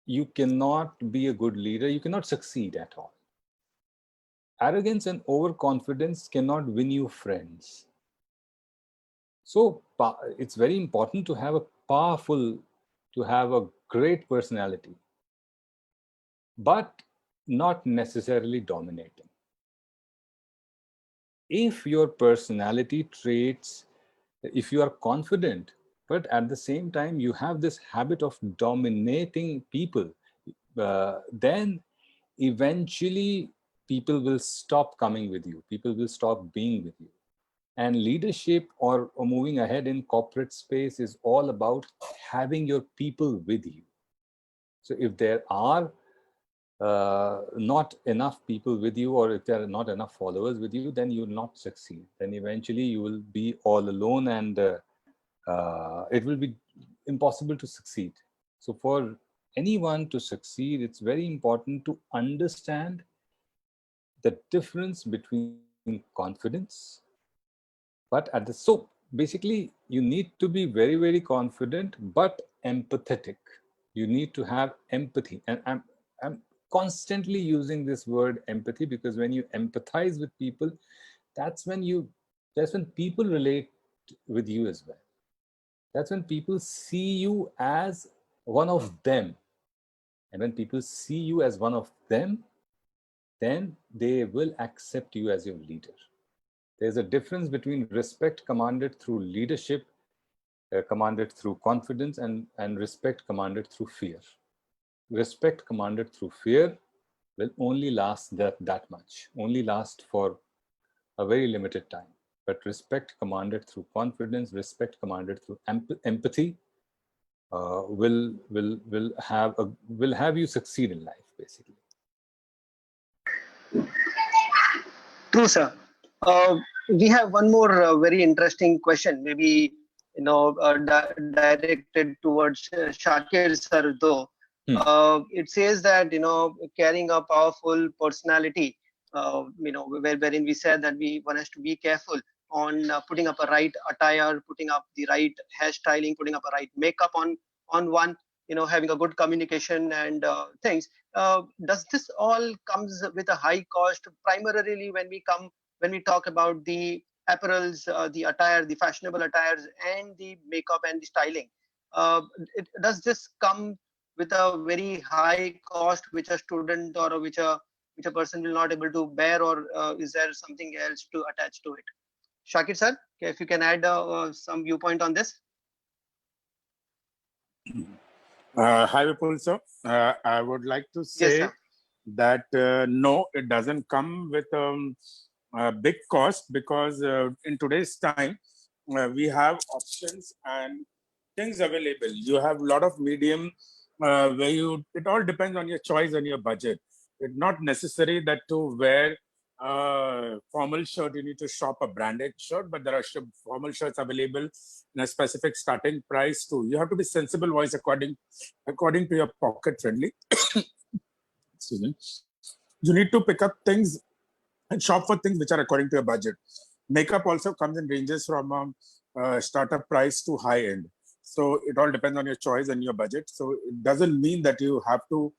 you cannot be a good leader, you cannot succeed at all. Arrogance and overconfidence cannot win you friends. So it's very important to have a great personality, but not necessarily dominating. If your personality traits, if you are confident, but at the same time you have this habit of dominating people, then eventually people will stop coming with you, people will stop being with you. And leadership or moving ahead in corporate space is all about having your people with you. So if there are not enough people with you, or if there are not enough followers with you, then you will not succeed. Then eventually you will be all alone, and it will be impossible to succeed. So for anyone to succeed, it's very important to understand the difference between confidence, so basically you need to be very, very confident but empathetic. You need to have empathy. And I'm constantly using this word empathy, because when you empathize with people, that's when people relate with you as well. That's when people see you as one of them. And when people see you as one of them, then they will accept you as your leader. There's a difference between respect commanded through leadership, commanded through confidence, and respect commanded through fear. Respect commanded through fear will only last that much, only last for a very limited time. But respect commanded through confidence, respect commanded through empathy, will have you succeed in life, basically. True, sir. We have one more very interesting question, maybe directed towards Shakir sir, though. It says that carrying a powerful personality, wherein we said that one has to be careful on putting up a right attire, putting up the right hairstyling, putting up a right makeup on one, having a good communication and things. Does this all comes with a high cost? Primarily when we talk about the apparels, the attire, the fashionable attires, and the makeup and the styling. Does this come with a very high cost, which a student or which a person will not able to bear, or is there something else to attach to it? Shakir sir, if you can add some viewpoint on this. Hi, Vipul sir. I would like to say that no, it doesn't come with a big cost, because in today's time, we have options and things available. You have a lot of medium where it all depends on your choice and your budget. It's not necessary that to wear formal shirt, you need to shop a branded shirt, but there are formal shirts available in a specific starting price too. You have to be sensible wise according to your pocket friendly. Excuse me. You need to pick up things and shop for things which are according to your budget. Makeup also comes in ranges from startup price to high end. So it all depends on your choice and your budget. So it doesn't mean that you have to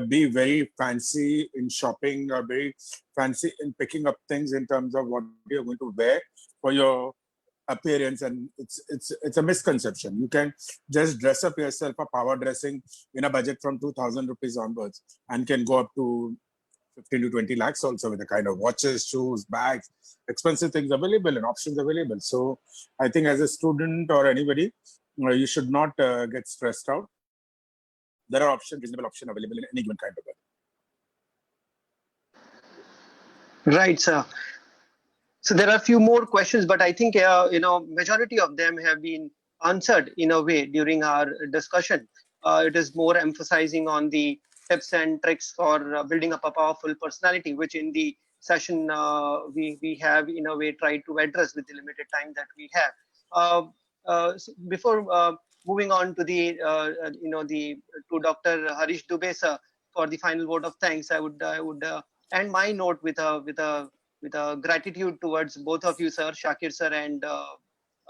be very fancy in shopping or very fancy in picking up things in terms of what you're going to wear for your appearance. And it's a misconception. You can just dress up yourself a power dressing in a budget from 2,000 rupees onwards, and can go up to 15 to 20 lakhs also, with the kind of watches, shoes, bags, expensive things available and options available. So I think as a student or anybody, you should not get stressed out. There are reasonable options available in any given kind of weather. Right, sir. So there are a few more questions, but I think majority of them have been answered in a way during our discussion. It is more emphasizing on the tips and tricks for building up a powerful personality, which in the session we have in a way tried to address with the limited time that we have. So before moving on to to Dr. Harish Dubey sir for the final vote of thanks, I would end my note with a gratitude towards both of you, sir, Shakir sir and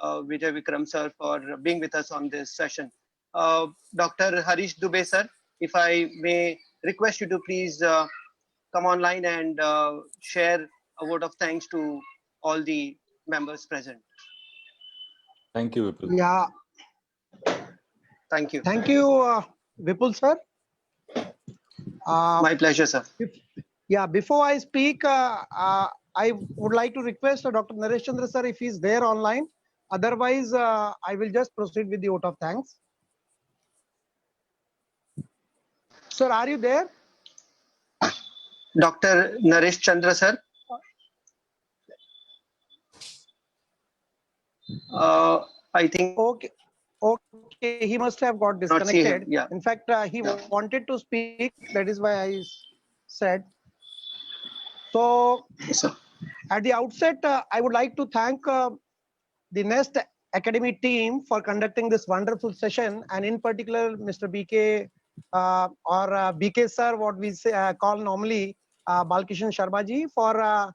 Vijay Vikram sir, for being with us on this session. Dr. Harish Dubey sir, if I may request you to please come online and share a vote of thanks to all the members present. Thank you, Vipul. Yeah. Thank you. Thank you, Vipul sir. My pleasure, sir. Yeah, before I speak, I would like to request Dr. Naresh Chandra sir if he's there online. Otherwise, I will just proceed with the vote of thanks. Sir, are you there? Dr. Naresh Chandra sir. I think. Okay, he must have got disconnected. Yeah. In fact, he wanted to speak. That is why I said. So, yes, sir. At the outset, I would like to thank the Nest Academy team for conducting this wonderful session, and in particular, Mr. BK or BK sir, what we say, call normally Balkishan Sharma ji, for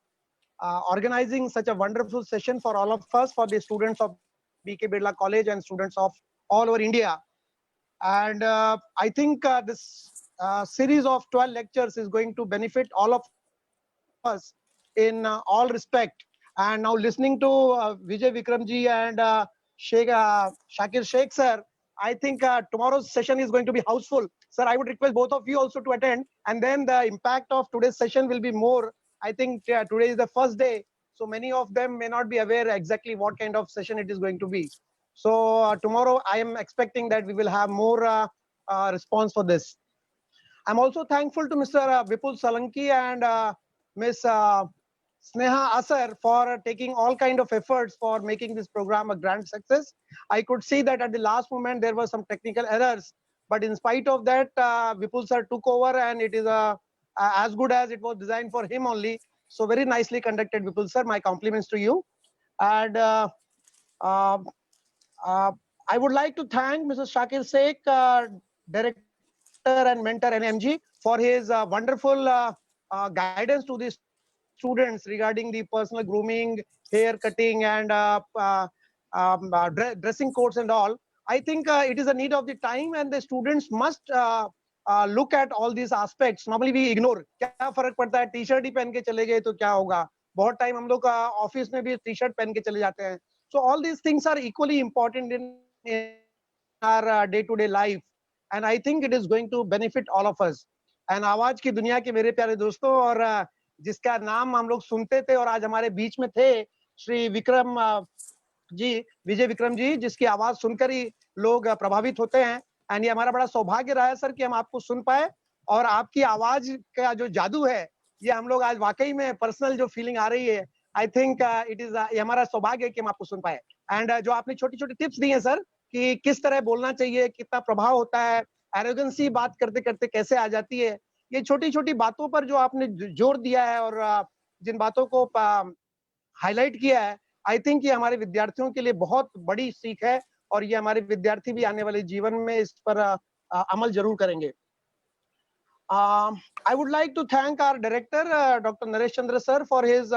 organizing such a wonderful session for all of us, for the students of BK Birla College and students of all over India. And I think this series of 12 lectures is going to benefit all of us in all respect. And now listening to Vijay Vikramji and Shakir Sheikh sir, I think tomorrow's session is going to be houseful. Sir, I would request both of you also to attend, and then the impact of today's session will be more. I think today is the first day, so many of them may not be aware exactly what kind of session it is going to be. So tomorrow I am expecting that we will have more response for this. I'm also thankful to Mr. Vipul Salanki and Ms. Sneha Asar for taking all kind of efforts for making this program a grand success. I could see that at the last moment there were some technical errors, but in spite of that, Vipul sir took over and it is as good as it was designed for him only. So very nicely conducted, Vipul sir. My compliments to you. And I would like to thank Mr. Shakir Sheikh, Director and Mentor NMG, for his wonderful guidance to the students regarding the personal grooming, hair cutting, and dressing codes and all. I think it is a need of the time, and the students must look at all these aspects. Normally we ignore. क्या फर्क पड़ता है? T-shirt ही पहन के चले गए तो क्या होगा? बहुत टाइम हम लोग ऑफिस में भी टी-शर्ट पहन के चले जाते हैं. So all these things are equally important in our day-to-day life, and I think it is going to benefit all of us. And आवाज की दुनिया के मेरे प्यारे दोस्तों, और जिसका नाम हम लोग सुनते थे और आज हमारे बीच में थे, श्री विक्रम जी, विजय विक्रम जी, जिसकी आवाज सुनकर ही लोग प्रभावित होते हैं. एंड ये हमारा बड़ा सौभाग्य रहा है सर कि हम आपको सुन पाए, और आपकी आवाज का जो जादू है ये हम लोग आज वाकई में पर्सनल जो फीलिंग आ रही है, आई थिंक इट इज ये हमारा सौभाग्य है कि हम आपको सुन पाए. एंड जो आपने छोटी छोटी टिप्स दी हैं सर कि किस तरह बोलना चाहिए, कितना प्रभाव होता है, एरोगेंसी बात करते करते कैसे आ जाती है, ये छोटी छोटी बातों पर जो आपने जोर दिया है और जिन बातों को हाईलाइट किया है, आई थिंक ये हमारे विद्यार्थियों के लिए बहुत बड़ी सीख है, और ये हमारे विद्यार्थी भी आने वाले जीवन में इस पर अमल जरूर करेंगे. I would like to thank our director, Dr. Naresh Chandra sir, for his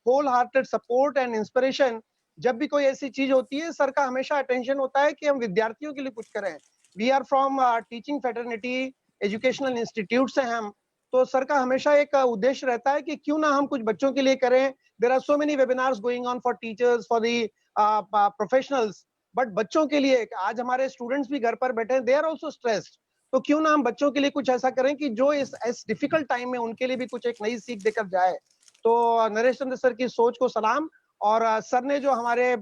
wholehearted support and inspiration. जब भी कोई ऐसी चीज होती है, सर का हमेशा अटेंशन होता है कि हम विद्यार्थियों के लिए कुछ करें. We are from teaching fraternity, educational institute से हम, तो सर का हमेशा एक उद्देश्य रहता है कि क्यों ना हम कुछ बच्चों के लिए करें. There are so many webinars going on for teachers, for the professionals, but बच्चों के लिए आज हमारे स्टूडेंट्स भी घर पर बैठे हैं, दे आर आल्सो स्ट्रेस्ड. तो क्यों ना हम बच्चों के लिए कुछ ऐसा करें कि जो इस डिफिकल्ट टाइम में उनके लिए भी कुछ एक नई सीख देकर जाए. तो नरेश चंद्र सर की सोच को सलाम, और सर ने जो हमारे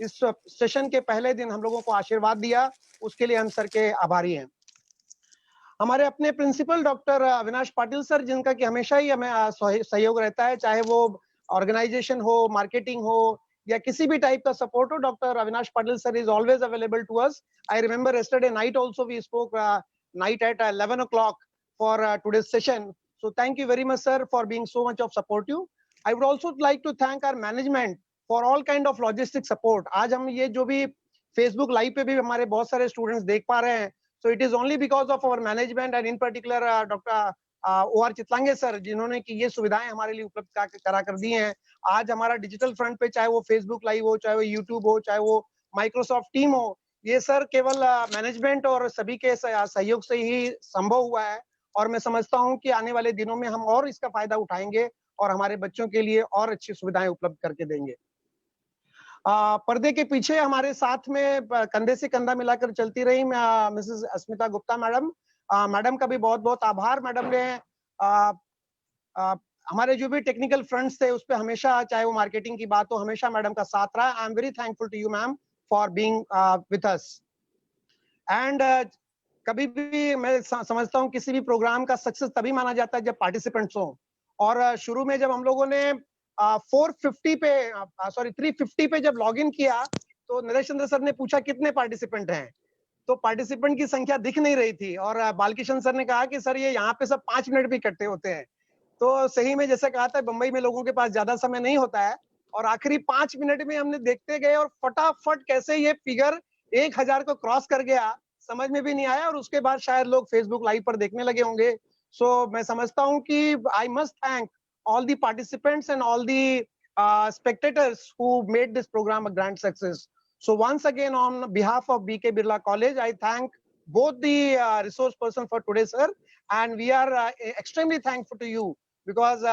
इस सेशन के पहले दिन हम लोगों को आशीर्वाद दिया, उसके लिए हम सर के आभारी हैं. हमारे अपने principal doctor Avinash Patil sir, जिनका कि हमेशा ही हमें सहयोग रहता है, चाहे वो ऑर्गेनाइजेशन हो, मार्केटिंग हो, या किसी भी टाइप का सपोर्ट हो. Doctor Avinash Patil sir is always available to us. I remember yesterday night also we spoke night at 11 o'clock for today's session. So thank you very much sir for being so much of supportive. I would also like to thank our management for all kind of logistic support. आज हम ये जो भी Facebook live पे भी हमारे बहुत सारे स्टूडेंट्स देख पा रहे हैं, so it is only because of our management and in particular Dr. O.R. Chitlange sir, जिन्होंने कि ये सुविधाएं हमारे लिए उपलब्ध करा कर दी हैं. आज हमारा डिजिटल फ्रंट पे चाहे वो फेसबुक लाइव हो, चाहे वो यूट्यूब हो, चाहे वो माइक्रोसॉफ्ट टीम हो, ये सर केवल मैनेजमेंट और सभी के सहयोग से ही संभव हुआ है. और मैं समझता हूं कि आने वाले दिनों में हम और इसका फायदा उठाएंगे और हमारे बच्चों के लिए और अच्छी सुविधाएं उपलब्ध करके देंगे. पर्दे के पीछे हमारे साथ में कंधे से कंधा मिलाकर चलती रही मिसेस अस्मिता गुप्ता मैडम. मैडम का भी बहुत बहुत आभार. मैडम ने हमारे जो भी टेक्निकल फ्रंट्स थे उस पे हमेशा, चाहे वो मार्केटिंग की बात हो, हमेशा मैडम का साथ रहा. I am very thankful to you ma'am for being with us. And कभी भी मैं समझता हूँ किसी भी प्रोग्राम का सक्सेस तभी माना जाता है जब पार्टिसिपेंट्स हो. और शुरू में जब हम लोगों ने 350 पे जब लॉगिन किया तो नरेश चंद्र सर ने पूछा कितने पार्टिसिपेंट हैं, तो पार्टिसिपेंट की संख्या दिख नहीं रही थी. और बालकिशन सर ने कहा कि सर ये यहाँ पे सब 5 मिनट भी इकट्ठे होते हैं. तो सही में जैसे कहा था, बंबई में लोगों के पास ज्यादा समय नहीं होता है, और आखिरी 5 मिनट में हमने देखते गए और फटाफट कैसे ये फिगर 1000 को क्रॉस कर गया, समझ में भी नहीं आया. और उसके बाद शायद लोग फेसबुक लाइव पर देखने लगे होंगे. सो मैं समझता हूँ कि I must thank all the participants and all the spectators who made this program a grand success. So once again, on behalf of BK Birla College, I thank both the resource person for today, sir. And we are extremely thankful to you because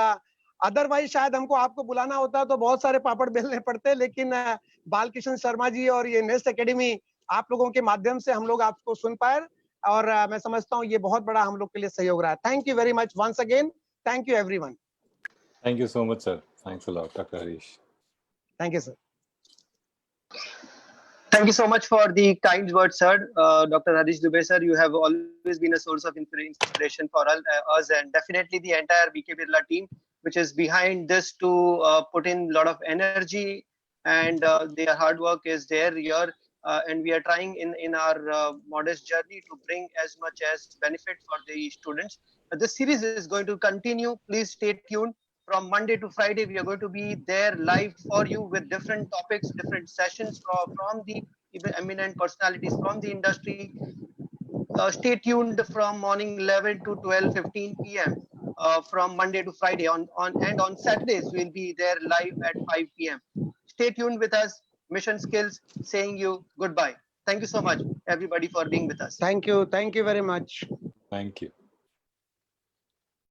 otherwise शायद हमको आपको बुलाना होता तो बहुत सारे पापड़ बेलने पड़ते, लेकिन बालकिशन शर्मा जी और ये नेस्ट एकेडमी आप लोगों के माध्यम से हम लोग आपको सुन पाए, और मैं समझता हूँ ये बहुत बड़ा हम लोग के लिए सहयोग रहा है. Thank you very much once again. Thank you everyone. Thank you so much, sir. Thanks a lot, Dr. Harish. Thank you, sir. Thank you so much for the kind words, sir. Dr. Harish Dubey, sir, you have always been a source of inspiration for us and definitely the entire BK Birla team, which is behind this to put in a lot of energy, and their hard work is there here. And we are trying in our modest journey to bring as much as benefit for the students. This series is going to continue. Please stay tuned. From Monday to Friday, we are going to be there live for you with different topics, different sessions from the eminent personalities from the industry. Stay tuned from morning 11 to 12:15 p.m. From Monday to Friday. On Saturdays, we'll be there live at 5 p.m. Stay tuned with us. Mission Skills saying you goodbye. Thank you so much, everybody, for being with us. Thank you. Thank you very much. Thank you.